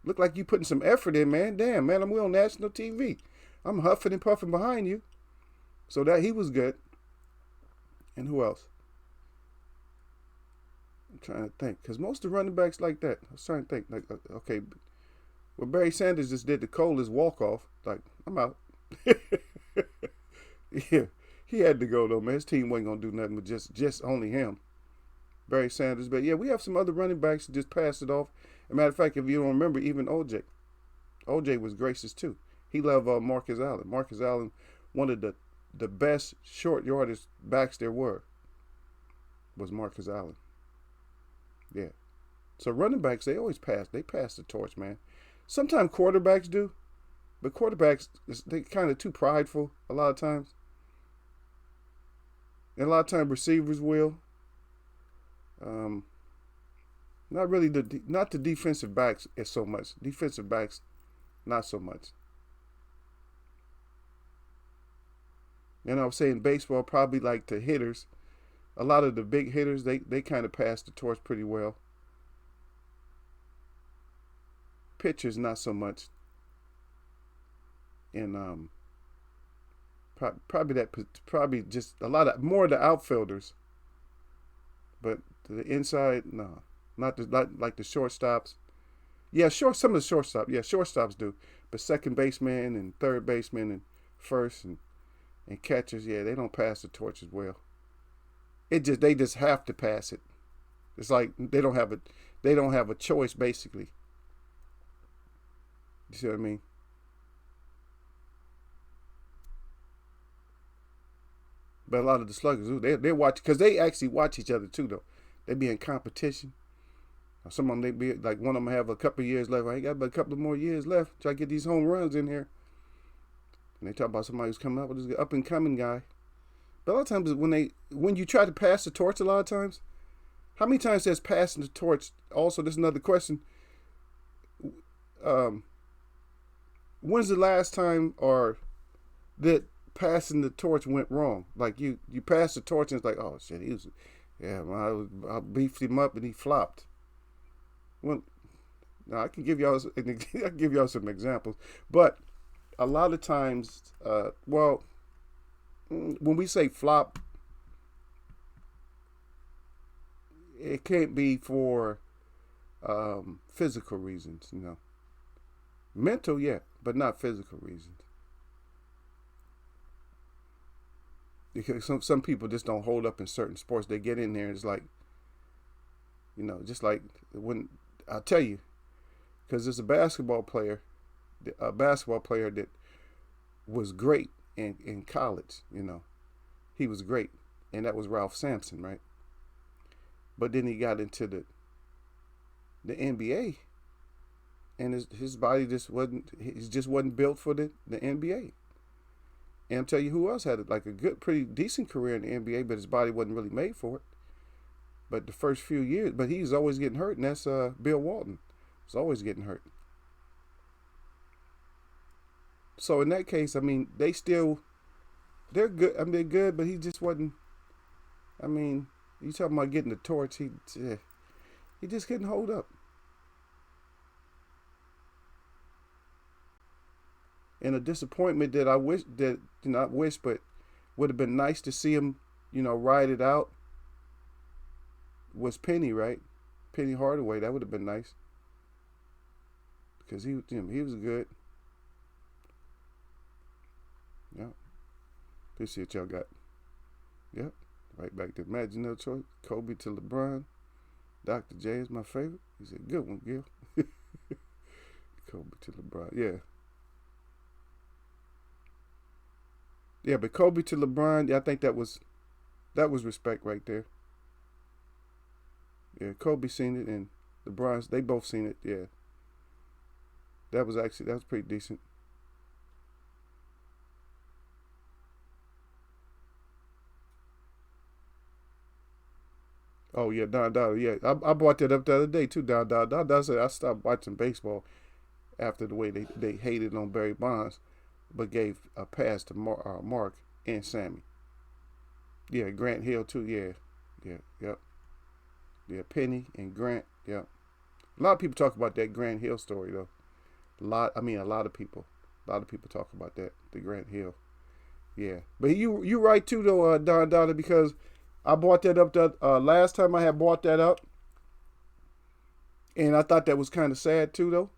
Speaker 1: Look like you putting some effort in, man. Damn, man, we on national TV. I'm huffing and puffing behind you. So that he was good. And who else? I'm trying to think. Because most of the running backs like that. I was trying to think. Like, okay. Well, Barry Sanders just did the coldest walk-off. Like, I'm out. Yeah. He had to go, though, man. His team wasn't going to do nothing with just only him. Barry Sanders. But, yeah, we have some other running backs that just pass it off. As a matter of fact, if you don't remember, even OJ. OJ was gracious, too. He loved Marcus Allen. Marcus Allen, one of the best short yardage backs there was Marcus Allen. Yeah. So running backs, they always pass. They pass the torch, man. Sometimes quarterbacks do. But quarterbacks, they kind of too prideful a lot of times. And a lot of times receivers will. Not really not the defensive backs as so much. Defensive backs, not so much. And I was saying baseball, probably like the hitters. A lot of the big hitters, they kind of pass the torch pretty well. Pitchers, not so much. And probably just a lot of more of the outfielders. But the inside, no. Not like the shortstops. Yeah, some of the shortstops. Yeah, shortstops do. But second baseman and third baseman and first and catchers, yeah, they don't pass the torch as well. They just have to pass it. It's like they don't have a choice, basically. You see what I mean? But a lot of the sluggers, they watch, because they actually watch each other too, though. They be in competition. Some of them, they be like, one of them have a couple of years left. I ain't got but a couple of more years left. Try to get these home runs in here. And they talk about somebody who's coming up with this up and coming guy. But a lot of times when you try to pass the torch, a lot of times, how many times has passing the torch? Also, there's another question. When's the last time or that passing the torch went wrong? Like you passed the torch and it's like, oh shit, I beefed him up and he flopped. Well, now I can give y'all some examples, but a lot of times, when we say flop, it can't be for physical reasons, Mental, yeah, but not physical reasons. Because some people just don't hold up in certain sports. They get in there and it's like, just like when I'll tell you, because there's a basketball player that was great in college. He was great, and that was Ralph Sampson, right? But then he got into the NBA, and his body just wasn't built for the NBA. And I'll tell you who else had like a good, pretty decent career in the NBA, but his body wasn't really made for it. But the first few years, but he's always getting hurt, and that's Bill Walton. He's always getting hurt. So in that case, I mean, they're good. I mean, they're good, but he just wasn't. I mean, you talking about getting the torch? He just couldn't hold up. And a disappointment that I wish that not wish, but would have been nice to see him, ride it out. Was Penny, right? Penny Hardaway. That would have been nice because he was good. Yeah. Let's see what y'all got. Yep. Right back to Imagine No Choice. Kobe to LeBron. Dr. J is my favorite. He said, good one, Gil. Kobe to LeBron. Yeah. Yeah, but Kobe to LeBron, yeah, I think that was respect right there. Yeah, Kobe seen it and LeBron, they both seen it. Yeah. That was pretty decent. Oh yeah, Don Dada. Yeah, I brought that up the other day too. Don Dada. Don Dada said I stopped watching baseball after the way they hated on Barry Bonds, but gave a pass to Mark and Sammy. Yeah, Grant Hill too. Yep. Yeah, Penny and Grant. Yep. A lot of people talk about that Grant Hill story though. A lot of people. A lot of people talk about that, the Grant Hill. Yeah, but you right too though, Don Dada, because I brought that up the last time I had brought that up, and I thought that was kind of sad too though.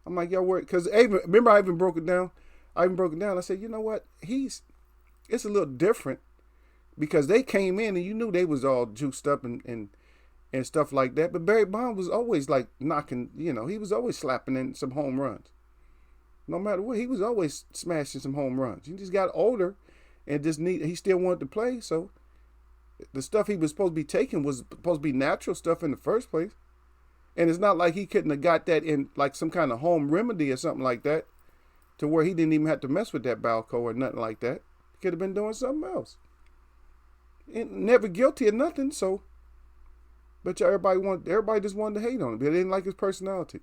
Speaker 1: I'm like, yo, because remember I even broke it down. I said, you know what? It's a little different because they came in and you knew they was all juiced up and stuff like that. But Barry Bonds was always like knocking, he was always slapping in some home runs. No matter what, he was always smashing some home runs. He just got older and he still wanted to play. So the stuff he was supposed to be taking was supposed to be natural stuff in the first place. And it's not like he couldn't have got that in like some kind of home remedy or something like that to where he didn't even have to mess with that Balco or nothing like that. He could have been doing something else. And never guilty of nothing, so. But everybody just wanted to hate on him. They didn't like his personality.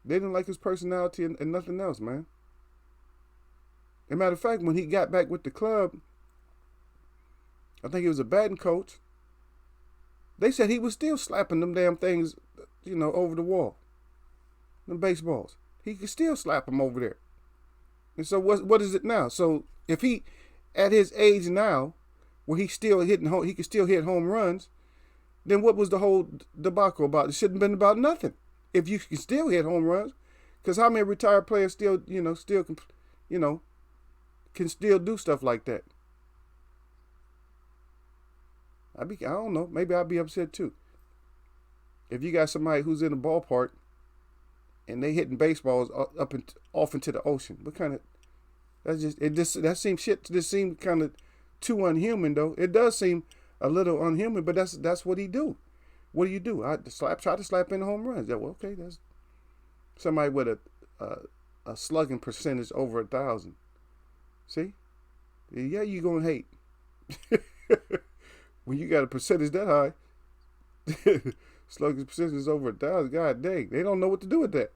Speaker 1: They didn't like his personality and nothing else, man. As a matter of fact, when he got back with the club, I think he was a batting coach. They said he was still slapping them damn things, over the wall. Them baseballs. He could still slap them over there. And so what is it now? So if he, at his age now, where he could still hit home runs, then what was the whole debacle about? It shouldn't have been about nothing. If you can still hit home runs, because how many retired players still can still do stuff like that? I don't know. Maybe I'd be upset too. If you got somebody who's in the ballpark and they hitting baseballs up and off into the ocean, what kind of that seems kind of too unhuman though. It does seem a little unhuman, but that's what he do. What do you do? Try to slap in home runs. Well, okay, that's somebody with a slugging percentage over 1,000. See? Yeah, you gonna hate. When you got a percentage that high, slugging percentage is over 1,000. God dang, they don't know what to do with that.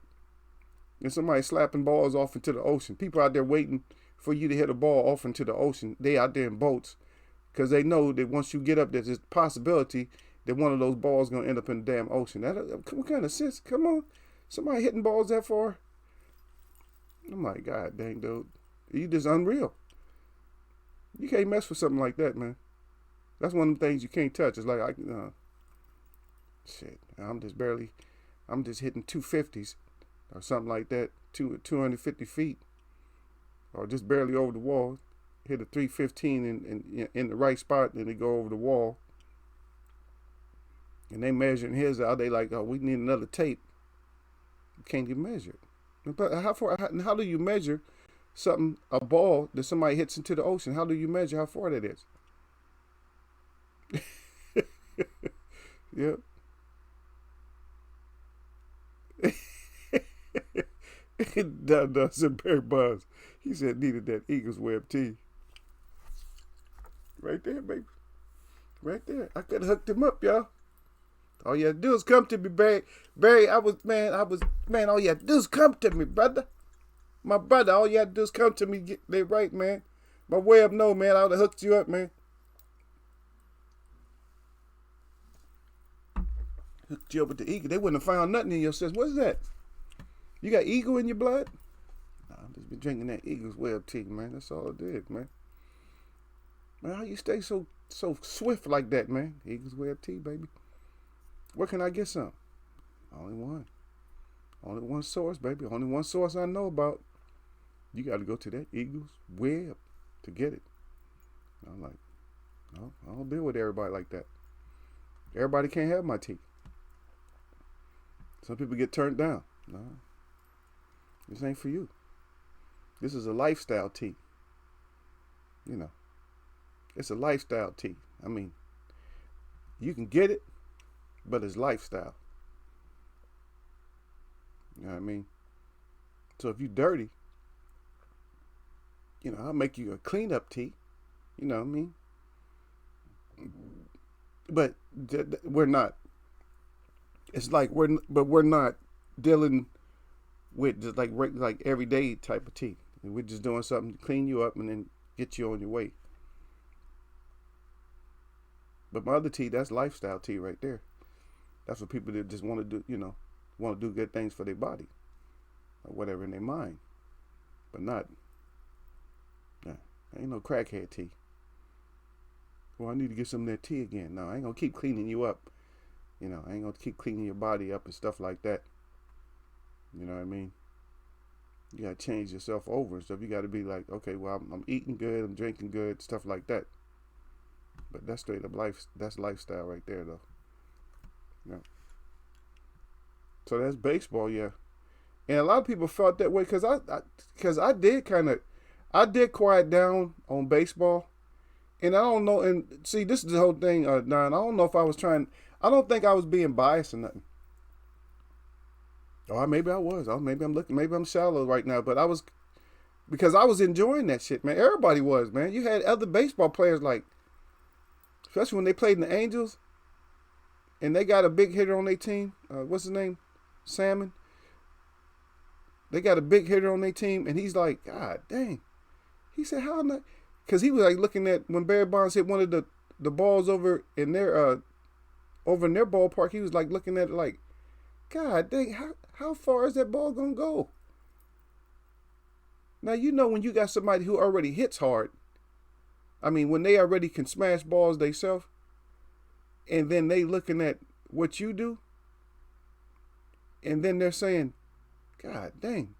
Speaker 1: And somebody slapping balls off into the ocean. People out there waiting for you to hit a ball off into the ocean. They out there in boats because they know that once you get up, there's a possibility that one of those balls going to end up in the damn ocean. What kind of sense? Come on. Somebody hitting balls that far? Oh my God, dang, dude. You just unreal. You can't mess with something like that, man. That's one of the things you can't touch. It's like, shit, I'm just hitting 250s or something like that, 250 feet, or just barely over the wall. Hit a 315 in the right spot, and they go over the wall. And they measuring his out. They like, oh, we need another tape. You can't even measure it. But how do you measure something, a ball that somebody hits into the ocean? How do you measure how far that is? Yep. Does Barry Bonds. He said needed that Eagles web tee. Right there, baby. Right there. I could have hooked him up, y'all. All you had to do is come to me, Barry. Barry, all you had to do is come to me, brother. My brother, all you had to do is come to me, get that right, man. My way up, no, man, I would have hooked you up, man. Hooked you up with the Eagle. They wouldn't have found nothing in your system. What's that? You got eagle in your blood? Nah, I'm just been drinking that Eagles Web tea, man. That's all it did, man. Man, how you stay so swift like that, man? Eagles Web tea, baby. Where can I get some? Only one. Only one source, baby. Only one source I know about. You got to go to that Eagles Web to get it. I'm like, no, I don't deal with everybody like that. Everybody can't have my tea. Some people get turned down. No, this ain't for you. This is a lifestyle tea. You know, it's a lifestyle tea. I mean, you can get it, but it's lifestyle. You know what I mean? So if you dirty, you know, I'll make you a cleanup tea. You know what I mean? But we're not. It's like we're not dealing with just like everyday type of tea. We're just doing something to clean you up and then get you on your way. But my other tea, that's lifestyle tea right there. That's for people that just want to do, you know, want to do good things for their body or whatever in their mind. But not, ain't no crackhead tea. Well, I need to get some of that tea again. No, I ain't going to keep cleaning you up. You know, I ain't going to keep cleaning your body up and stuff like that. You know what I mean? You got to change yourself over and stuff. You got to be like, okay, well, I'm eating good, I'm drinking good, stuff like that. But that's straight up life. That's lifestyle right there, though. Yeah. So that's baseball, yeah. And a lot of people felt that way because I did quiet down on baseball. And I don't know, and see, this is the whole thing, Don. I don't know if I was trying, I don't think I was being biased or nothing. Or maybe I was. Maybe I'm shallow right now. But because I was enjoying that shit, man. Everybody was, man. You had other baseball players like, especially when they played in the Angels, and they got a big hitter on their team. What's his name? Salmon. They got a big hitter on their team, and he's like, God dang. He said, how am I? Because he was like looking at when Barry Bonds hit one of the balls over in their ballpark. He was like looking at it like, God dang, how far is that ball gonna go? Now you know when you got somebody who already hits hard. I mean, when they already can smash balls themselves, and then they looking at what you do, and then they're saying, God dang,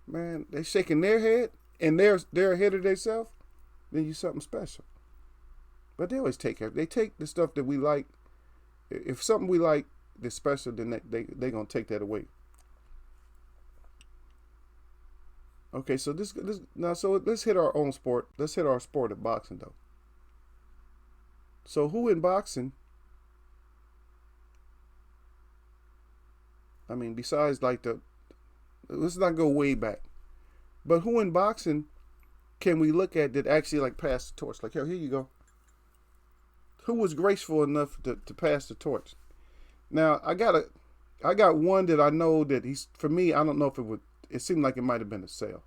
Speaker 1: man, they shaking their head, and they're ahead of themselves, then you something special. But they always take care. They take the stuff that we like. If something we like that's special, then they gonna take that away. Okay, so let's hit our own sport. Let's hit our sport of boxing, though. So who in boxing? I mean, besides let's not go way back, but who in boxing can we look at that actually like pass the torch? Like, here you go. Who was graceful enough to pass the torch? Now I got one that I know that for me. I don't know if it seemed like it might have been a sale.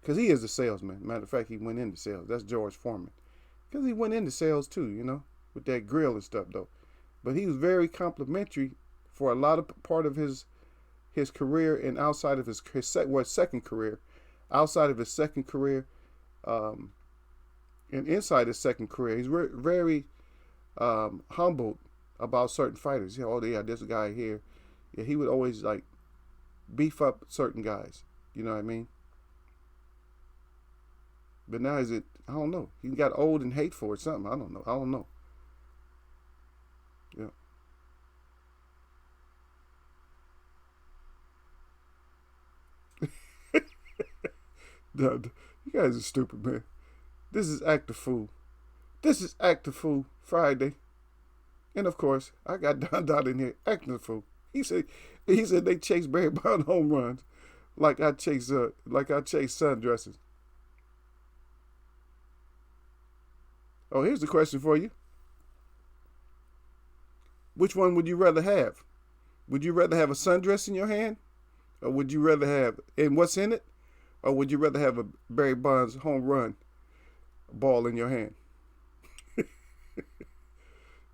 Speaker 1: Because he is a salesman. Matter of fact, he went into sales. That's George Foreman. Because he went into sales too, you know, with that grill and stuff though. But he was very complimentary for a lot of part of his career and outside of his second career. Outside of his second career, and inside his second career, he's very humbled about certain fighters. Oh yeah, this guy here. Yeah, he would always like beef up certain guys. You know what I mean? But now I don't know. He got old and hateful or something. I don't know. Yeah. You guys are stupid, man. This is Act the Fool. This is Act the Fool Friday. And of course, I got Don in here acting the fool. He said they chase Barry Bonds home runs like I chase sundresses. Oh, here's the question for you. Which one would you rather have? Would you rather have a sundress in your hand? Or would you rather have, and what's in it? Or would you rather have a Barry Bonds home run ball in your hand?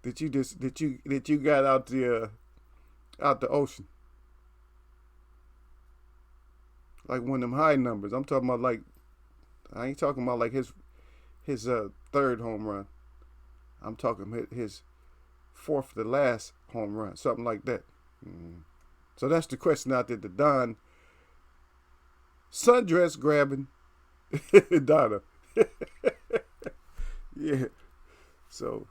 Speaker 1: that you got out the ocean? like one of them high numbers. I'm talking about like, I ain't talking about like his third home run. I'm talking his fourth to last home run, something like that. So that's the question out there to Don sundress grabbing Donna. Yeah. So,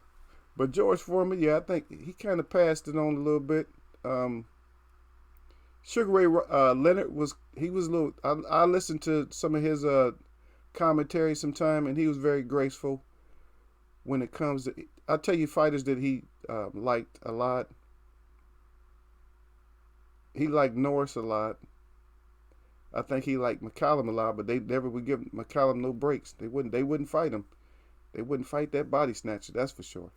Speaker 1: but George Foreman, yeah, I think he kind of passed it on a little bit. Sugar Ray Leonard was a little. I listened to some of his commentary sometime, and he was very graceful when it comes to. I'll tell you fighters that he liked a lot. He liked Norris a lot. I think he liked McCallum a lot, but they never would give McCallum no breaks. They wouldn't fight him. They wouldn't fight that body snatcher, that's for sure.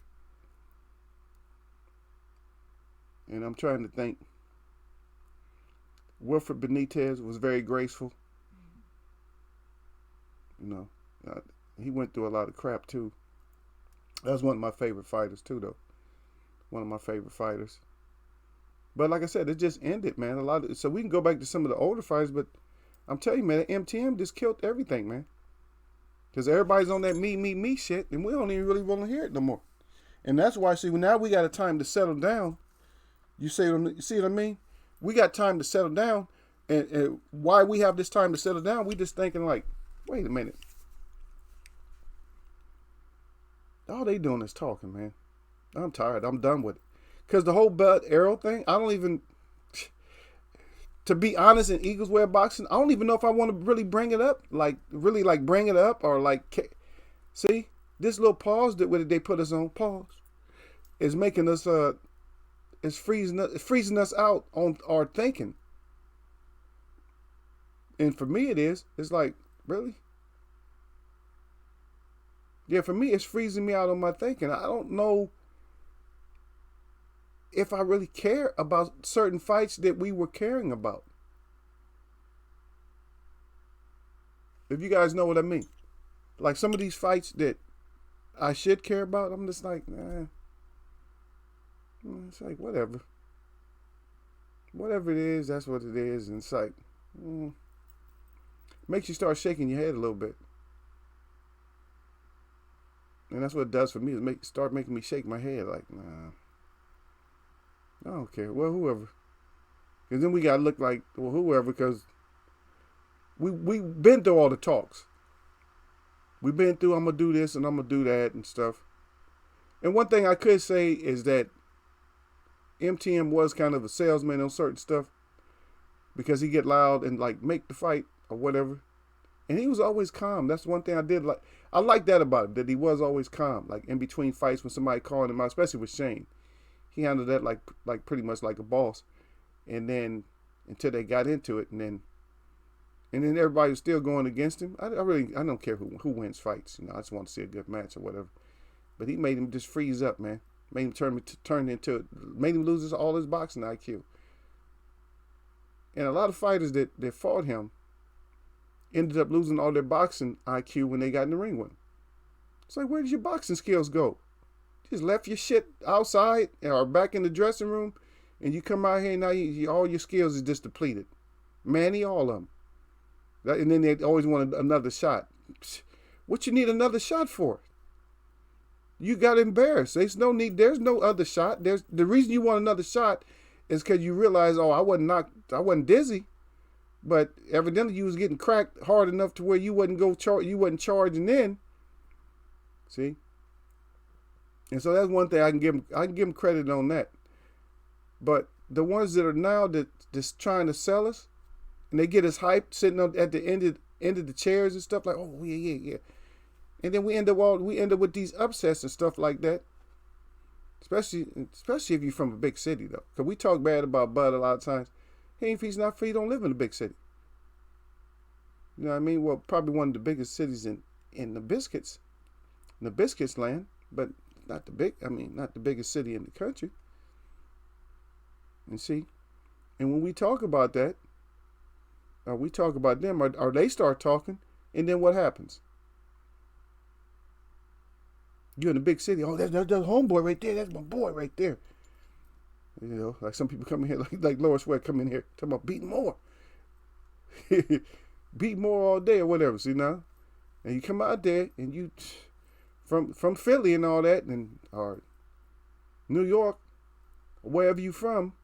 Speaker 1: And I'm trying to think. Wilfred Benitez was very graceful. You know, he went through a lot of crap too. That was one of my favorite fighters too, though. One of my favorite fighters. But like I said, it just ended, man. So we can go back to some of the older fighters, but I'm telling you, man, MTM just killed everything, man. Because everybody's on that me shit, and we don't even really want to hear it no more. And that's why, see, now we got a time to settle down. You see what I mean? We got time to settle down. And why we have this time to settle down, we just thinking like, wait a minute. All they doing is talking, man. I'm tired. I'm done with it. Because the whole Bud Arrow thing, I don't even, to be honest, in Eagles Wear boxing, I don't even know if I want to really bring it up. Like, really, like, bring it up or, like, see, this little pause that they put us on, pause, is making us, is freezing us out on our thinking. And for me, it's like, really? Yeah, for me, it's freezing me out on my thinking. I don't know if I really care about certain fights that we were caring about. If you guys know what I mean. Like some of these fights that I should care about, I'm just like, it's like, whatever. Whatever it is, that's what it is. And it's like, makes you start shaking your head a little bit. And that's what it does for me, is start making me shake my head like, nah. I don't care. Well, whoever. Because then we got to look like, well, whoever, because we've been through all the talks. We've been through, I'm going to do this and I'm going to do that and stuff. And one thing I could say is that MTM was kind of a salesman on certain stuff because he get loud and like make the fight or whatever. And he was always calm. That's one thing I did like. I like that about him, that he was always calm. Like in between fights when somebody called him out, especially with Shane. He handled that like pretty much like a boss. And then until they got into it, and then everybody was still going against him. I don't care who wins fights. You know, I just want to see a good match or whatever. But he made him just freeze up, man. Made him made him lose all his boxing IQ. And a lot of fighters that fought him ended up losing all their boxing IQ when they got in the ring with him. It's like, where did your boxing skills go? You just left your shit outside or back in the dressing room, and you come out here and now all your skills is just depleted. Manny, all of them. And then they always want another shot. What you need another shot for? You got embarrassed. There's no need. There's no other shot. The reason you want another shot is because you realize, I wasn't dizzy, but evidently you was getting cracked hard enough to where you wasn't charging in. See? And so that's one thing I can give him credit on that. But the ones that are now just trying to sell us, and they get us hyped sitting at the end of the chairs and stuff like, oh yeah. And then we end up with these upsets and stuff like that. Especially if you're from a big city though. Because we talk bad about Bud a lot of times. He don't live in a big city. You know what I mean? Well, probably one of the biggest cities in the biscuits land, but not the biggest city in the country. And see, and when we talk about that, or we talk about them, or they start talking, and then what happens? You're in a big city. Oh, that's homeboy right there. That's my boy right there. You know, like some people come in here, like Loris Sweat come in here talking about beating more. beat more all day or whatever. See now, and you come out there and you from Philly and all that, and or New York, or wherever you from,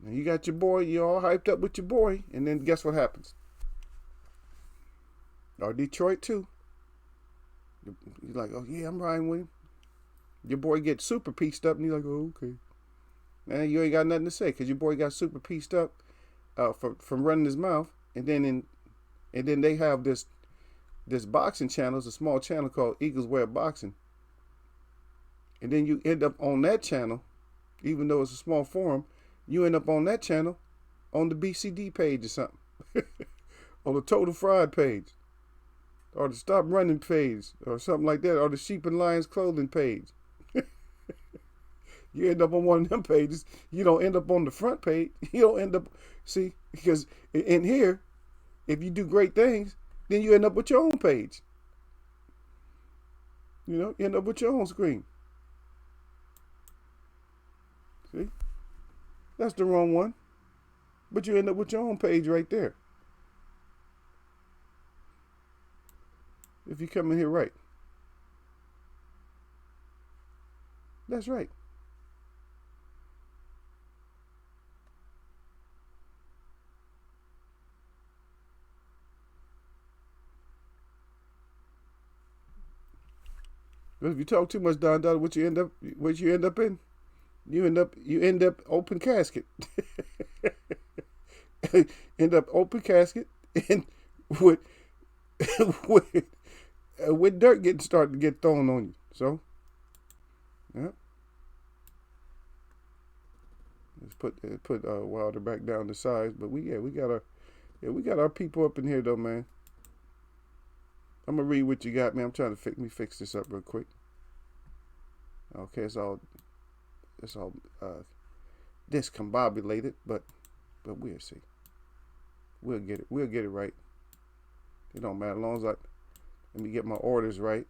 Speaker 1: and you got your boy. You all hyped up with your boy, and then guess what happens? Or Detroit too. You're like, oh yeah, I'm riding with him. Your boy gets super pieced up, and you're like, oh okay. Man, you ain't got nothing to say because your boy got super pieced up from running his mouth, and then they have this boxing channel, it's a small channel called Eagles Web Boxing, and then you end up on that channel, even though it's a small forum, you end up on that channel on the BCD page or something, on the Total Fraud page, or the Stop Running page, or something like that, or the Sheep and Lions Clothing page. You end up on one of them pages. You don't end up on the front page. You don't end up, see, because in here, if you do great things, then you end up with your own page. You end up with your own screen. See? That's the wrong one. But you end up with your own page right there. If you come in here right. That's right. But if you talk too much, Don, what you end up in? You end up open casket. End up open casket and with with dirt getting started to get thrown on you. So, yeah. Let's put Wilder back down to size, but we got our people up in here though, man. I'm gonna read what you got, man. I'm trying to fix this up real quick. Okay, it's all discombobulated, but we'll see. We'll get it right. It don't matter as long as let me get my orders right.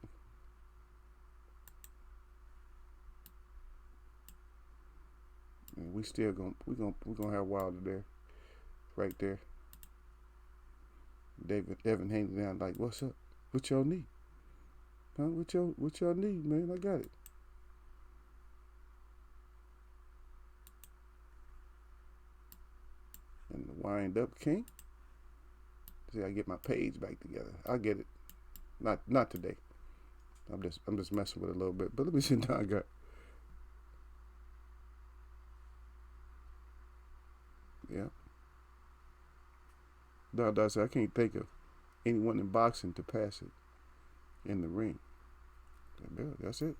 Speaker 1: And we still gonna have Wilder there, right there. Devin hanging down like, what's up? What y'all need? Huh? What y'all need, man? I got it. And the wind up king. See, I get my page back together. I'll get it. Not today. I'm just messing with it a little bit. But let me see what I got. Yeah. Don said I can't think of anyone in boxing to pass it in the ring. That's it.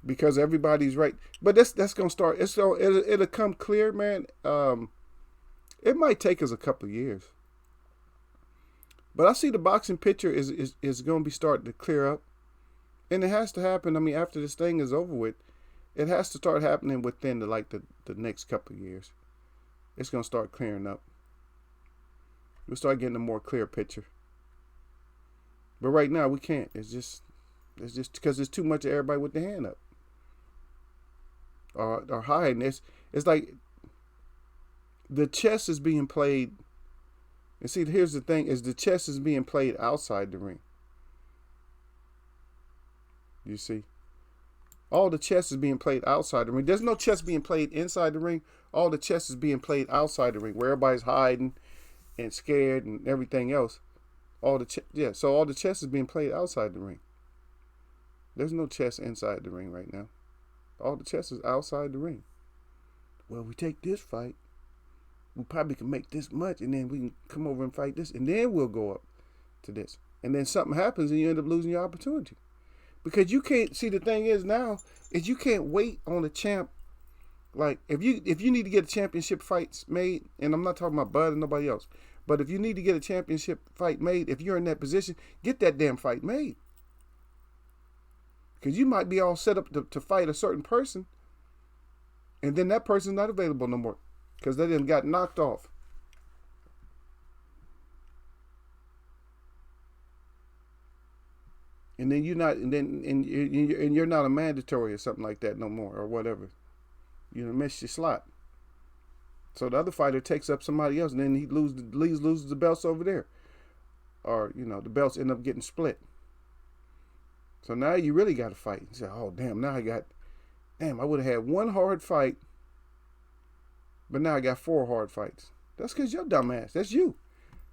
Speaker 1: Because everybody's right, but that's gonna start. It'll come clear, man. It might take us a couple of years, but I see the boxing picture is gonna be starting to clear up, and it has to happen. I mean, after this thing is over with, it has to start happening within the next couple of years. It's gonna start clearing up. We'll start getting a more clear picture. But right now we can't. It's just because there's too much of everybody with their hand up or hiding. It's like the chess is being played. And see, here's the thing: is the chess is being played outside the ring. You see, all the chess is being played outside the ring. There's no chess being played inside the ring. All the chess is being played outside the ring, where everybody's hiding and scared and everything else. So all the chess is being played outside the ring. There's no chess inside the ring right now. All the chess is outside the ring. Well, we take this fight, we probably can make this much, and then we can come over and fight this, and then we'll go up to this. And then something happens, and you end up losing your opportunity. Because you can't, see, the thing is now, is you can't wait on a champ. Like, if you need to get a championship fights made, and I'm not talking about Bud and nobody else, but if you need to get a championship fight made, if you're in that position, get that damn fight made. Because you might be all set up to fight a certain person, and then that person's not available no more because they done got knocked off. And then you're not a mandatory or something like that no more or whatever. You done missed your slot. So the other fighter takes up somebody else, and then he loses the belts over there, or the belts end up getting split. So now you really got to fight. You say, oh damn, I would have had one hard fight, but now I got 4 hard fights. That's because you're dumbass. That's you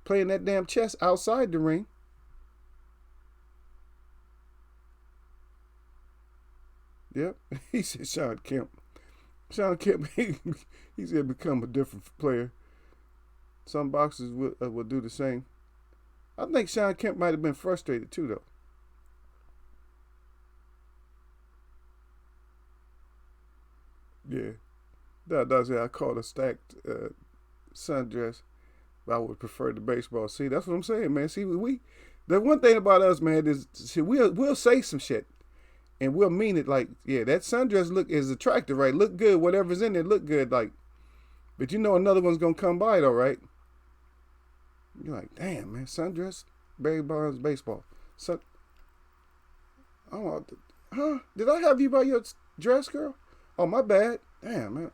Speaker 1: playing that damn chess outside the ring. Yep. He said Sean Kemp. Sean Kemp, he said become a different player. Some boxers will do the same. I think Sean Kemp might have been frustrated too, though. Yeah. That's it. I called a stacked sundress, but I would prefer the baseball. See, that's what I'm saying, man. See, the one thing about us, man, is see, we'll say some shit. And we'll mean it like, yeah, that sundress is attractive, right? Look good. Whatever's in there look good, like. But another one's gonna come by though, right? You're like, damn, man, sundress, Barry Bonds, baseball. Oh, huh? Did I have you by your dress, girl? Oh, my bad. Damn, man.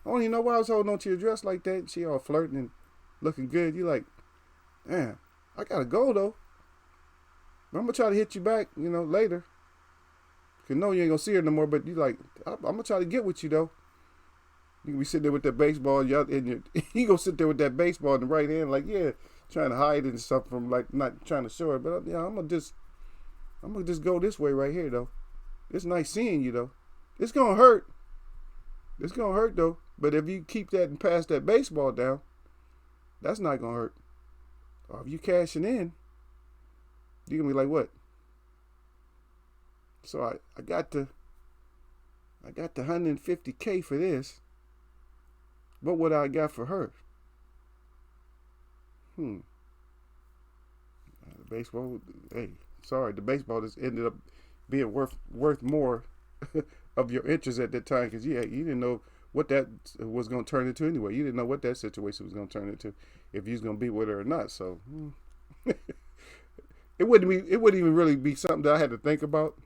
Speaker 1: I don't even know why I was holding on to your dress like that. She all flirting and looking good. You like, damn, I gotta go though. I'm gonna try to hit you back, later. You know you ain't gonna see her no more, but you like, I'm gonna try to get with you though. You can be sitting there with that baseball, and you gonna sit there with that baseball in the right hand, like, yeah, trying to hide it and stuff from, like, not trying to show it. But yeah, I'm gonna just go this way right here though. It's nice seeing you though. It's gonna hurt. It's gonna hurt though. But if you keep that and pass that baseball down, that's not gonna hurt. Or if you cashing in, you're gonna be like, what? So I got the 150K for this. What would I got for her? The baseball. Hey, sorry, the baseball just ended up being worth more of your interest at that time because you didn't know what that was going to turn into anyway. You didn't know what that situation was going to turn into if you was going to be with her or not. So it wouldn't even really be something that I had to think about.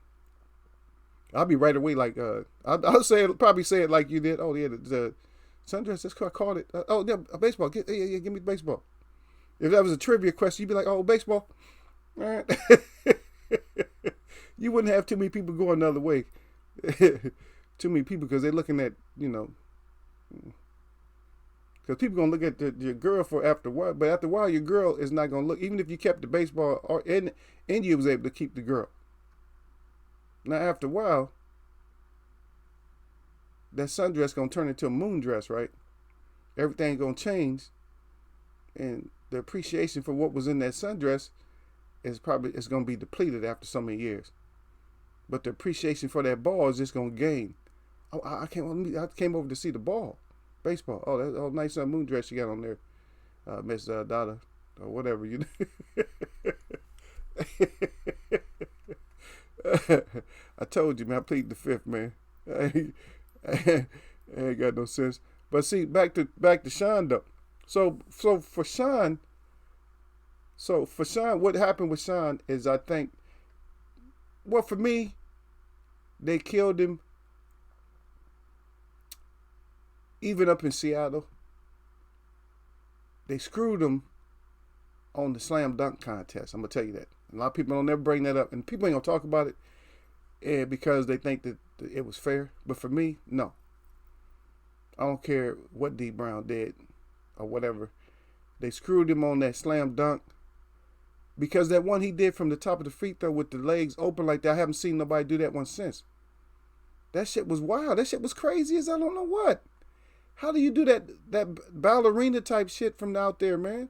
Speaker 1: I'll be right away like I'll probably say it like you did. Oh yeah, the sundress. That's what I called it. Oh yeah, a baseball. Give me the baseball. If that was a trivia question, you'd be like, oh, baseball. You wouldn't have too many people going the other way. Too many people because they're looking at because people gonna look at your girl for after a while, but after a while your girl is not gonna look. Even if you kept the baseball and you was able to keep the girl. Now, after a while, that sundress going to turn into a moon dress, right? Everything going to change. And the appreciation for what was in that sundress is going to be depleted after so many years. But the appreciation for that ball is just going to gain. Oh, I came over to see the ball. Baseball. Oh, that's nice moon dress you got on there, Miss Dada, or whatever. I told you, man. I plead the fifth, man. I ain't got no sense. But see, back to Sean though. So for Sean, what happened with Sean is I think, well, for me, they killed him. Even up in Seattle, they screwed him on the slam dunk contest. I'm gonna tell you that. A lot of people don't ever bring that up, and people ain't gonna talk about it because they think that it was fair. But for me, no. I don't care what D Brown did or whatever. They screwed him on that slam dunk because that one he did from the top of the free throw with the legs open like that. I haven't seen nobody do that one since. That shit was wild. That shit was crazy as I don't know what. How do you do that ballerina type shit from out there, man?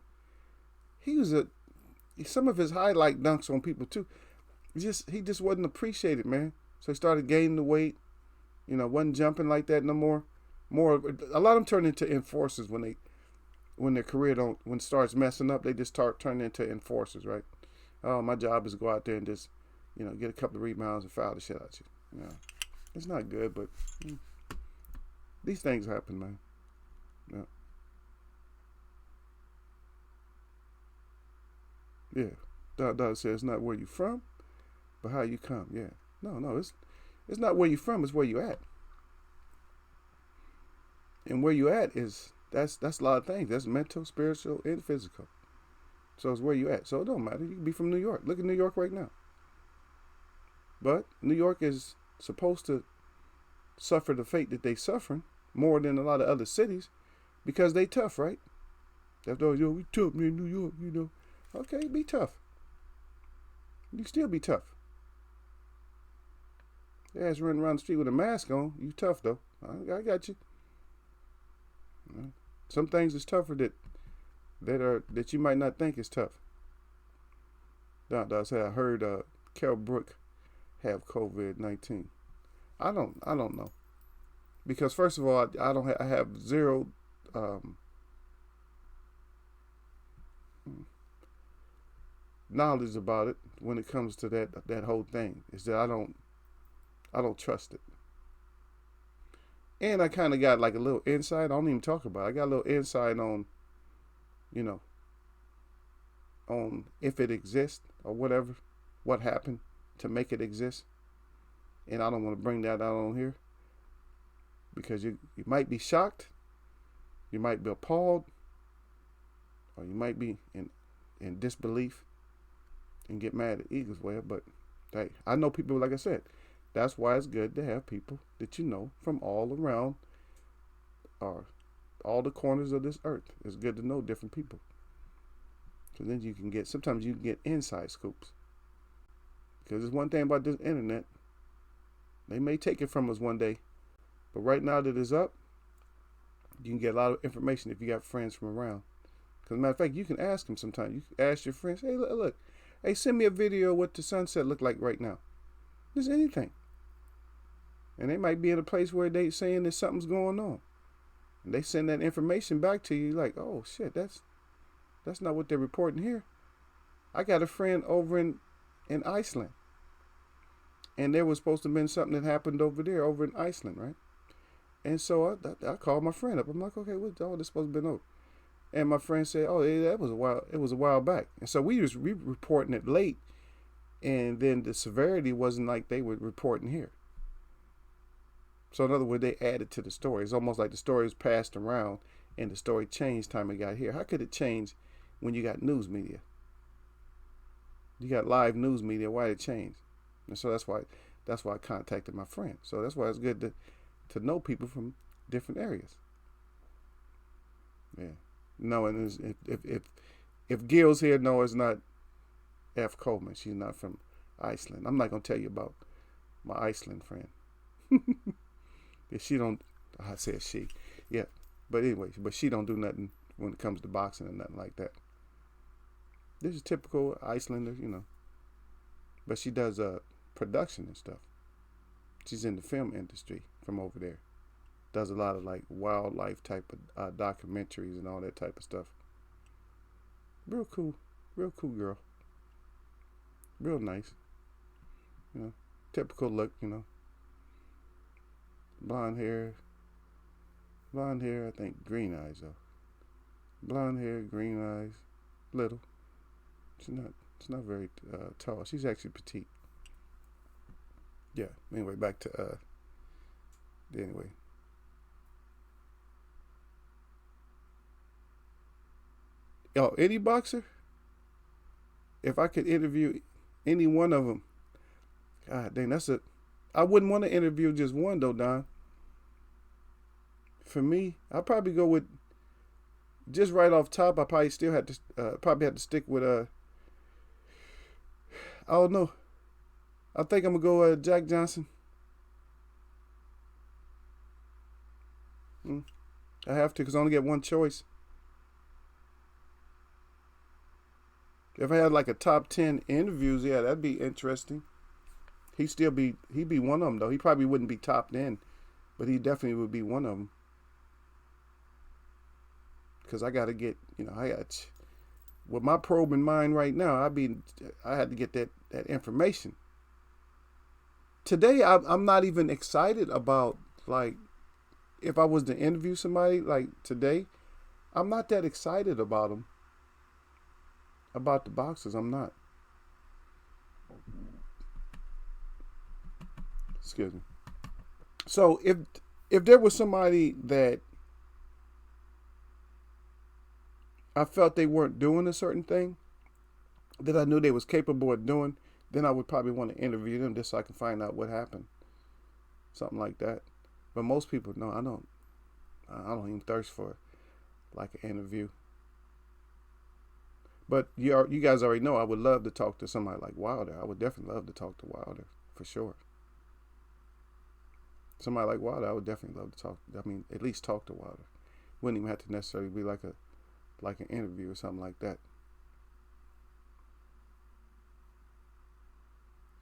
Speaker 1: He was some of his highlight dunks on people too. He just wasn't appreciated, man. So he started gaining the weight. Wasn't jumping like that no more. A lot of them turn into enforcers when their career when it starts messing up. They just start turning into enforcers, right? Oh, my job is to go out there and just get a couple of rebounds and foul the shit out you. It's not good, but these things happen, man. Yeah. Yeah. Dada says it's not where you from, but how you come. Yeah. No, it's not where you from, it's where you at. And where you at that's a lot of things. That's mental, spiritual, and physical. So it's where you at. So it don't matter. You can be from New York. Look at New York right now. But New York is supposed to suffer the fate that they suffering more than a lot of other cities because they tough, right? After all, we tough in New York. Okay, be tough. You still be tough. Your ass running around the street with a mask on. You tough though. I got you. Some things is tougher that you might not think is tough. I heard Kel Brook have COVID-19. I don't know, because first of all, I have zero knowledge about it when it comes to that whole thing. Is that I don't trust it. And I kind of got like a little insight. I don't even talk about it. I got a little insight on, on if it exists or whatever, what happened to make it exist. And I don't want to bring that out on here because you might be shocked, you might be appalled, or you might be in disbelief and get mad at Eagles way. But hey, I know people, like I said, that's why it's good to have people that you know from all around or all the corners of this earth. It's good to know different people. So then sometimes you can get inside scoops. Because there's one thing about this internet. They may take it from us one day. But right now that it's up, you can get a lot of information if you got friends from around. Because matter of fact, you can ask them sometimes. You can ask your friends, hey, look. Hey, send me a video of what the sunset look like right now. Just anything. And they might be in a place where they saying that something's going on. And they send that information back to you like, oh, shit, that's not what they're reporting here. I got a friend over in Iceland. And there was supposed to have been something that happened over there, over in Iceland, right? And so I called my friend up. I'm like, okay, what's all this supposed to have been over? And my friend said, oh, yeah, it was a while back. And so we reporting it late. And then the severity wasn't like they were reporting here. So in other words, they added to the story. It's almost like the story was passed around and the story changed time it got here. How could it change when you got news media? You got live news media. Why did it change? And so that's why I contacted my friend. So that's why it's good to know people from different areas. Yeah. No, and if Gil's here, no, it's not F. Coleman. She's not from Iceland. I'm not gonna tell you about my Iceland friend. If she don't, I said she. Yeah. But anyway, she don't do nothing when it comes to boxing or nothing like that. This is typical Icelander, But she does production and stuff. She's in the film industry from over there. Does a lot of like wildlife type of documentaries and all that type of stuff. Real cool girl. Real nice. Typical look, Blonde hair, I think green eyes though. Blonde hair, green eyes, little. She's not very tall. She's actually petite. Yeah. Anyway, back to anyway. Any boxer, if I could interview any one of them, God dang, I wouldn't want to interview just one though, Don. For me, I'd probably go with, just right off top, I probably still have to stick with I don't know. I think I'm gonna go Jack Johnson. I have to, because I only get one choice. If I had like a top 10 interviews, yeah, that'd be interesting. He'd be one of them though. He probably wouldn't be top 10, but he definitely would be one of them. Because I got to get, with my probing mind right now, I had to get that information. Today, I'm not even excited about, like, if I was to interview somebody, like, today, I'm not that excited about them. About the boxers, I'm not. Excuse me. So, if there was somebody that I felt they weren't doing a certain thing that I knew they was capable of doing, then I would probably want to interview them just so I can find out what happened. Something like that. But most people, no, I don't. I don't even thirst for like an interview. But you guys already know I would love to talk to somebody like Wilder. I would definitely love to talk to Wilder for sure. Somebody like Wilder, I would definitely love to talk. I mean, at least talk to Wilder. Wouldn't even have to necessarily be like an interview or something like that.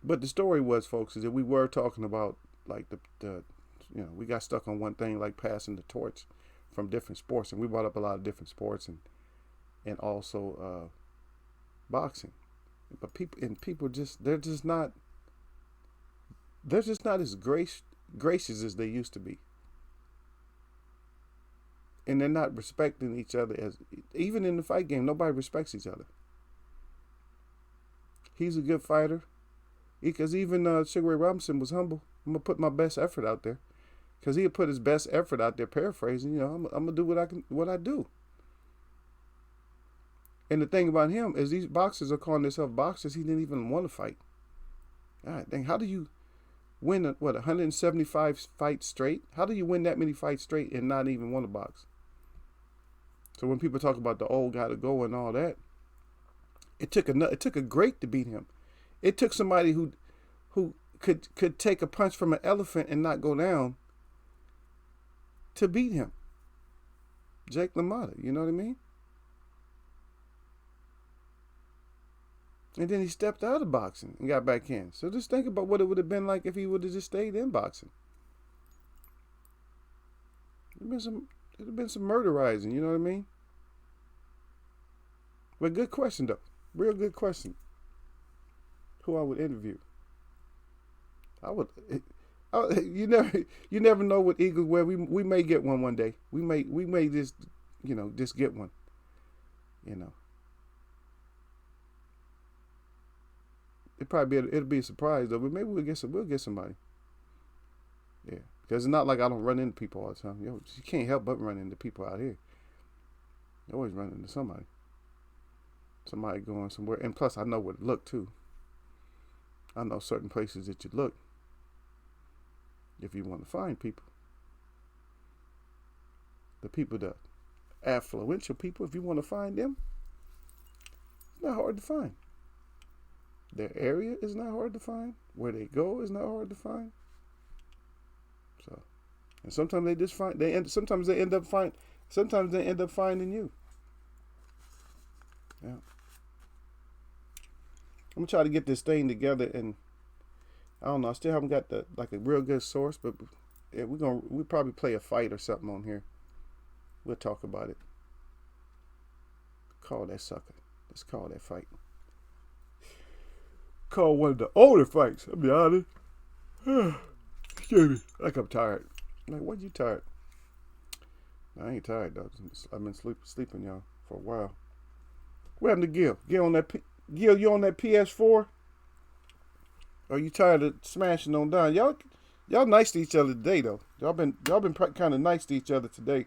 Speaker 1: But the story was, folks, is that we were talking about like the we got stuck on one thing, like passing the torch from different sports, and we brought up a lot of different sports and also boxing. But people just they're just not as gracious as they used to be, and they're not respecting each other as even in the fight game. Nobody respects each other. He's a good fighter, because even Sugar Ray Robinson was humble. I'm gonna put my best effort out there, because he had put his best effort out there. Paraphrasing, I'm gonna do what I do. And the thing about him is these boxers are calling themselves boxers. He didn't even want to fight. God dang, how do you win 175 fights straight? How do you win that many fights straight and not even want to box? So when people talk about the old guy to go and all that, it took a great to beat him. It took somebody who could take a punch from an elephant and not go down to beat him. Jake LaMotta, you know what I mean? And then he stepped out of boxing and got back in. So just think about what it would have been like if he would have just stayed in boxing. It'd have been some murderizing, you know what I mean? But good question though. Real good question. Who I would interview? You never know what Eagles wear. We may get one day. We may just just get one. It'll be a surprise though, but maybe we'll get somebody. Yeah, because it's not like I don't run into people all the time. You can't help but run into people out here. You always run into somebody. Somebody going somewhere, and plus I know where to look too. I know certain places that you look if you want to find people. The people, the affluential people, if you want to find them, it's not hard to find. Their area is not hard to find. Where they go is not hard to find. So, and sometimes they just sometimes they end up finding you. Yeah. I'm gonna try to get this thing together, and I don't know. I still haven't got a real good source, but yeah, we'll probably play a fight or something on here. We'll talk about it. Call that sucker. Let's call that fight. Call one of the older fights. I'll be honest. Excuse me. Like I'm tired. Like, what you tired? I ain't tired though. I've been sleeping y'all for a while. What happened to Gil? Gil, you on that PS4? Are you tired of smashing on down? Y'all nice to each other today though. Y'all been kind of nice to each other today.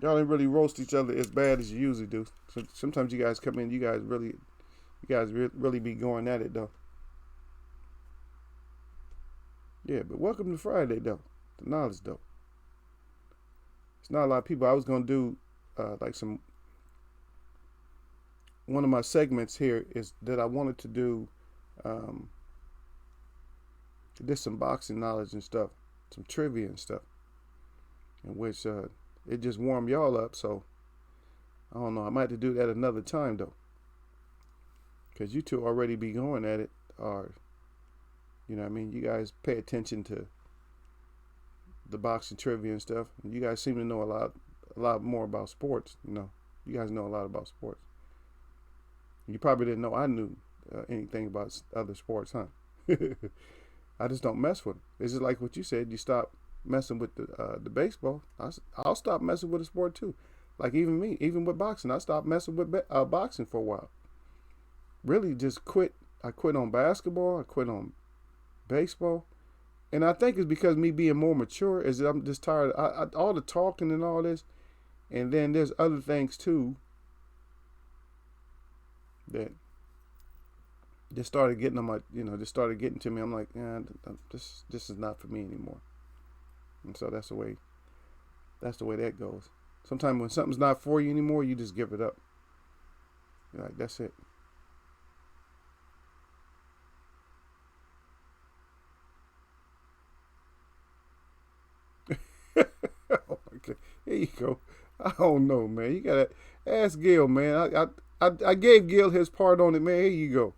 Speaker 1: Y'all didn't really roast each other as bad as you usually do. So sometimes you guys come in, you guys really be going at it though. Yeah, but welcome to Friday though. The knowledge though. It's not a lot of people. I was gonna do one of my segments here is that I wanted to do just some boxing knowledge and stuff, some trivia and stuff, in which it just warmed y'all up. So I don't know. I might have to do that another time though, because you two already be going at it, or you know what I mean. You guys pay attention to the boxing trivia and stuff, and you guys seem to know a lot more about sports. You guys know a lot about sports. You probably didn't know I knew anything about other sports, huh? I just don't mess with them. It's just like what you said. You stop messing with the baseball. I'll stop messing with the sport too. Like even me, even with boxing, I stopped messing with boxing for a while. Really just quit. I quit on basketball. I quit on baseball. And I think it's because me being more mature is that I'm just tired. All the talking and all this, And then there's other things too that just started getting on my, just started getting to me. I'm like, yeah, this is not for me anymore. And so that's the way that goes. Sometimes when something's not for you anymore, you just give it up. You're like, that's it. Oh my God. Here you go. I don't know, man. You gotta ask Gil, man. I gave Gil his part on it, man. Here you go.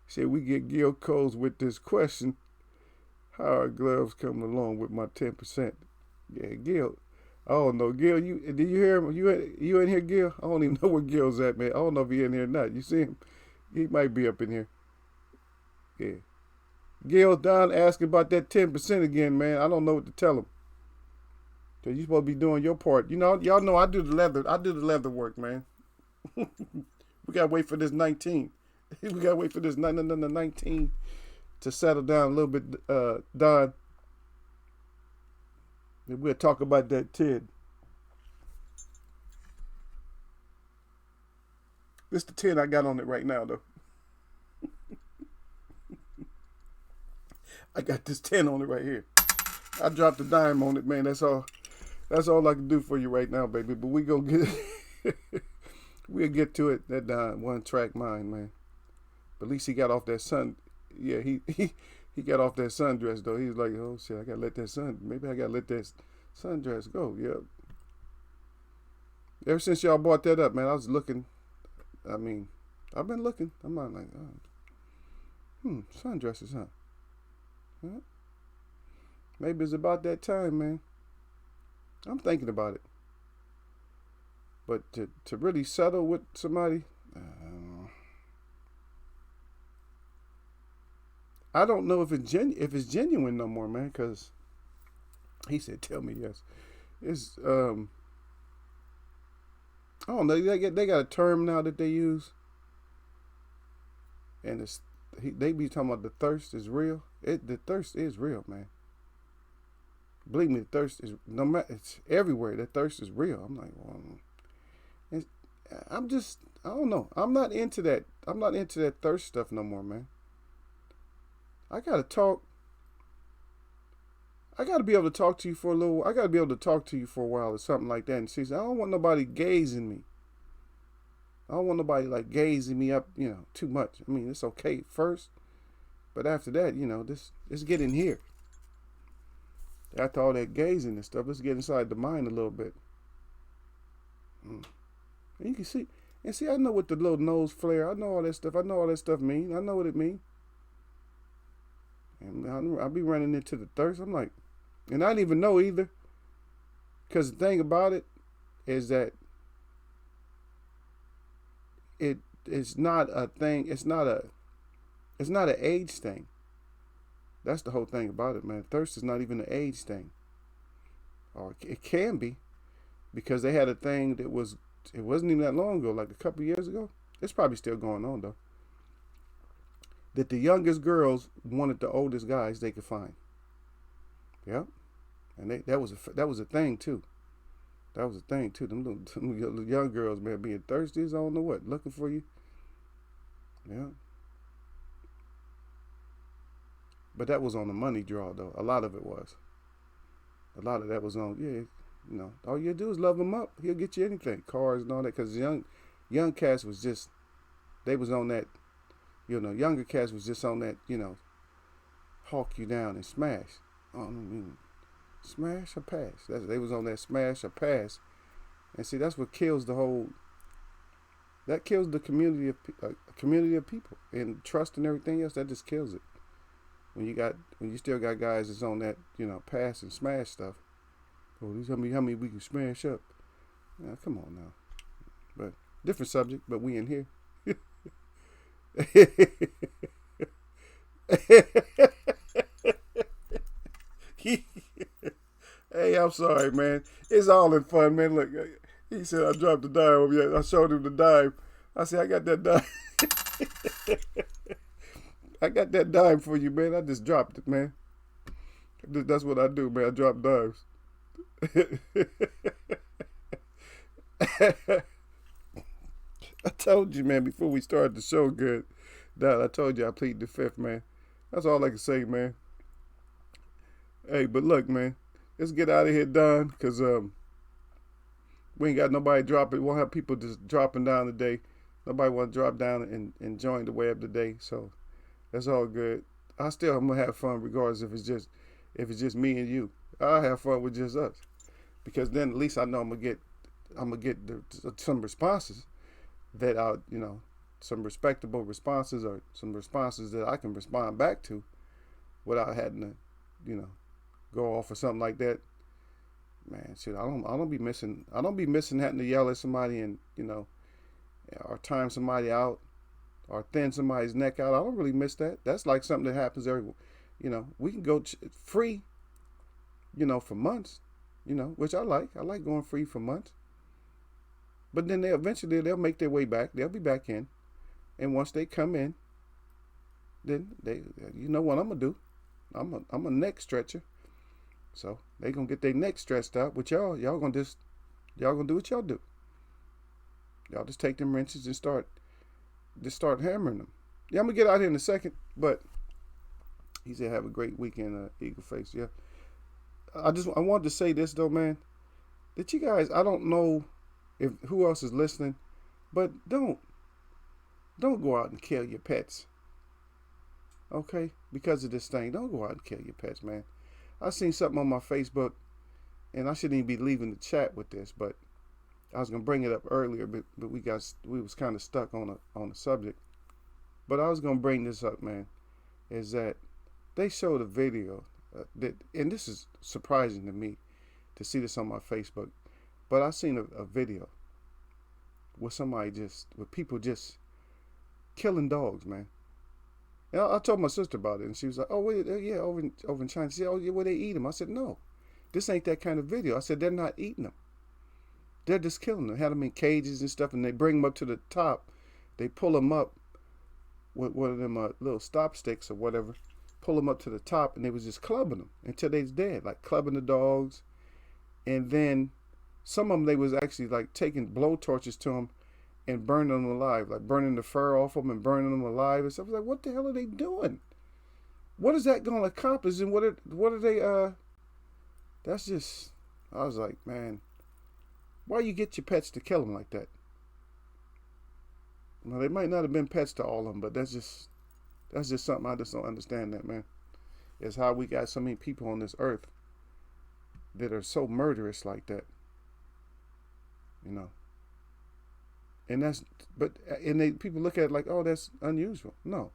Speaker 1: Said we get Gil Coles with this question. How are gloves coming along with my 10%? Yeah, Gil. I don't know, Gil. Did you hear him? You in here, Gil? I don't even know where Gil's at, man. I don't know if he in here or not. You see him? He might be up in here. Yeah. Gil Don asking about that 10% again, man. I don't know what to tell him. Cause you supposed to be doing your part. Y'all know I do the leather work, man. We gotta wait for this 19. We gotta wait for this 19 to settle down a little bit, Don. And we'll talk about that 10. This the 10 I got on it right now, though. I got this 10 on it right here. I dropped a dime on it, man. That's all I can do for you right now, baby. But we gonna get we'll get to it. That one track mind, man. But at least he got off that sun. Yeah, he got off that sundress though. He was like, oh shit, I gotta let that sundress go. Yeah. Ever since y'all brought that up, man, I was looking. I mean, I've been looking. I'm not like, sundresses, huh? Huh? Maybe it's about that time, man. I'm thinking about it. But to really settle with somebody, I don't know if it's genuine no more, man. Because he said, "Tell me yes." It's I don't know. They got a term now that they use, and they be talking about the thirst is real. The thirst is real, man. Believe me, the thirst is no matter. It's everywhere. The thirst is real. I'm like, well, I don't know. I'm not into that. I'm not into that thirst stuff no more, man. I gotta talk. I gotta be able to talk to you for a little. I gotta be able to talk to you for a while or something like that. And see, I don't want nobody gazing me. I don't want nobody like gazing me up, too much. I mean, it's okay first, but after that, let's get in here. After all that gazing and stuff, let's get inside the mind a little bit. And you can see, I know what the little nose flare. I know all that stuff. I know all that stuff mean. I know what it mean. And I'll be running into the thirst. I'm like, and I didn't even know either. Because the thing about it is that it's not a thing. It's not an age thing. That's the whole thing about it, man. Thirst is not even an age thing. Or it can be. Because they had a thing it wasn't even that long ago, like a couple years ago. It's probably still going on, though. That the youngest girls wanted the oldest guys they could find. Yep. And that was a thing, too. That was a thing, too. Them little young girls, man, being thirsty as I don't know what, looking for you. Yeah. But that was on the money draw, though. A lot of it was. A lot of that was on, all you do is love him up. He'll get you anything. Cars and all that. Because young cats was just, they was on that, younger cats was just on that, hawk you down and smash. Smash or pass. They was on that smash or pass. And see, that's what kills that kills the community of people. And trust and everything else, that just kills it. When you still got guys that's on that, pass and smash stuff. Oh, how many we can smash up? Now, come on now. But different subject, but we in here. Hey, I'm sorry, man. It's all in fun, man. Look, he said I dropped the dime over here. I showed him the dime. I said I got that dime. I got that dime for you, man. I just dropped it, man. That's what I do, man. I drop dimes. I told you, man, before we started the show, good. Dad, I told you I plead the fifth, man. That's all I can say, man. Hey, but look, man, let's get out of here, Don, because we ain't got nobody dropping. We won't have people just dropping down today. Nobody want to drop down and join the web today, so that's all good. I'm gonna have fun regardless if it's just me and you. I'll have fun with just us because then at least I know I'm gonna get some responses that are some respectable responses or some responses that I can respond back to without having to go off or something like that. Man, shit, I don't be missing having to yell at somebody and or time somebody out or thin somebody's neck out. I don't really miss that. That's like something that happens we can go free, for months, which I like. I like going free for months. But then they'll make their way back. They'll be back in. And once they come in, then you know what I'm gonna do. I'm a neck stretcher. So they gonna get their neck stretched out. But y'all gonna do what y'all do. Y'all just take them wrenches and start hammering them. Yeah, I'm gonna get out here in a second, but he said have a great weekend, Eagle Face. Yeah. I wanted to say this though, man. That you guys, I don't know if who else is listening, but don't go out and kill your pets. Okay? Because of this thing. Don't go out and kill your pets, man. I seen something on my Facebook, and I shouldn't even be leaving the chat with this, but I was gonna bring it up earlier, but we was kind of stuck on a subject. But I was gonna bring this up, man. Is that they showed a video and this is surprising to me to see this on my Facebook, but I seen a video with people just killing dogs, man. And I told my sister about it, and she was like, "Oh, wait, yeah, over in China." She said, "Oh, yeah, where they eat them?" I said, "No, this ain't that kind of video." I said, "They're not eating them. They're just killing them. Had them in cages and stuff, and they bring them up to the top. They pull them up with one of them little stop sticks or whatever. Pull them up to the top, and they was just clubbing them until they's dead, like clubbing the dogs. And then some of them, they was actually like taking blow torches to them and burning them alive, like burning the fur off them and burning them alive and stuff. I was like, what the hell are they doing? What is that going to accomplish? And what are they? That's just. I was like, man, why you get your pets to kill them like that? Well, they might not have been pets to all of them, but that's just something I just don't understand. That, man, is how we got so many people on this earth that are so murderous like that. And people look at it like, oh, that's unusual. No,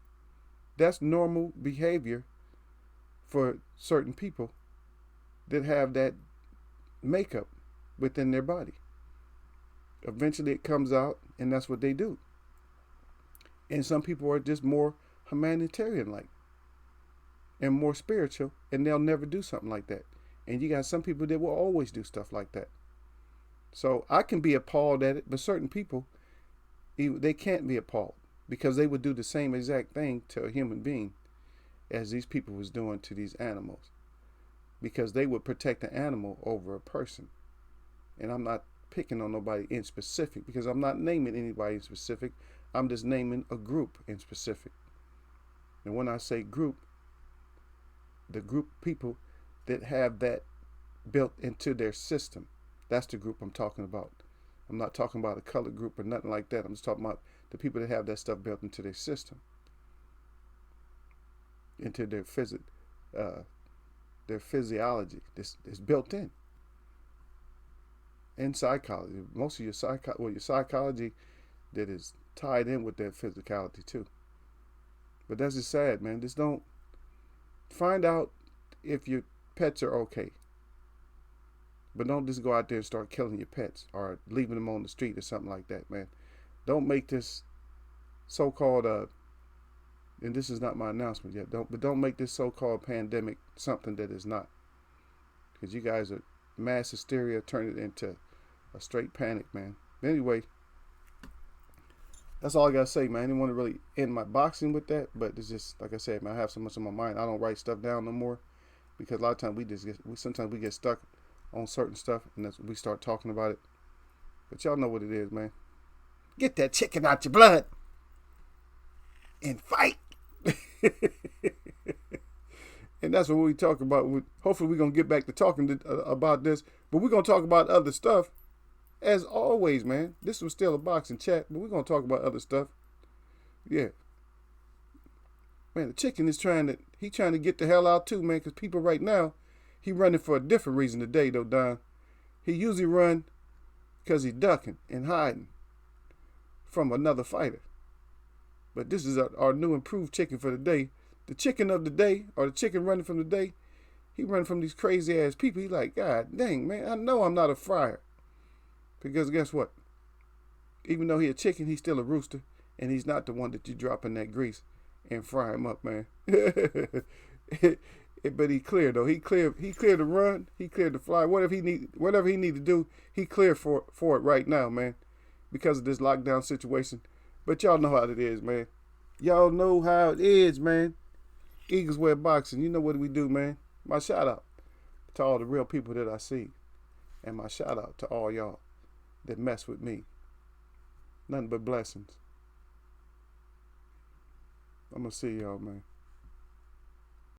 Speaker 1: that's normal behavior for certain people that have that makeup within their body. Eventually it comes out, and that's what they do. And some people are just more humanitarian like and more spiritual, and they'll never do something like that. And you got some people that will always do stuff like that. So I can be appalled at it, but certain people, they can't be appalled because they would do the same exact thing to a human being as these people was doing to these animals, because they would protect the animal over a person. And I'm not picking on nobody in specific, because I'm not naming anybody in specific. I'm just naming a group in specific. And when I say group, the group of people that have that built into their system, that's the group I'm talking about. I'm not talking about a color group or nothing like that. I'm just talking about the people that have that stuff built into their system, into their physiology. This is built in psychology. Most of your psychology that is tied in with their physicality too. But that's just sad, man. Just don't find out if your pets are okay. But don't just go out there and start killing your pets or leaving them on the street or something like that, man. Don't make this so-called and this is not my announcement yet. Don't make this so-called pandemic something that is not. Because you guys are mass hysteria, turn it into a straight panic, man. Anyway, that's all I gotta say, man. I didn't want to really end my boxing with that, but it's just like I said, man. I have so much on my mind. I don't write stuff down no more because a lot of times sometimes we get stuck on certain stuff, and we start talking about it, But y'all know what it is, man. Get that chicken out your blood and fight. And that's what we talk about. Hopefully we're going to get back to talking about this. But we're going to talk about other stuff. As always, man. This was still a boxing chat. But we're going to talk about other stuff. Yeah. Man, the chicken is trying to get the hell out too, man. Because people right now, he running for a different reason today, though, Don. He usually run because he's ducking and hiding from another fighter. But this is our new improved chicken for the day. The chicken of the day, or the chicken running from the day, he running from these crazy ass people. He like, God dang, man, I know I'm not a fryer. Because guess what? Even though he a chicken, he's still a rooster. And he's not the one that you drop in that grease and fry him up, man. But he clear though. He clear to run. He cleared to fly. Whatever he need to do, he clear for it right now, man. Because of this lockdown situation. But y'all know how it is, man. Y'all know how it is, man. Eagles Wear Boxing. You know what we do, man. My shout out to all the real people that I see. And my shout out to all y'all that mess with me. Nothing but blessings. I'm going to see y'all, man.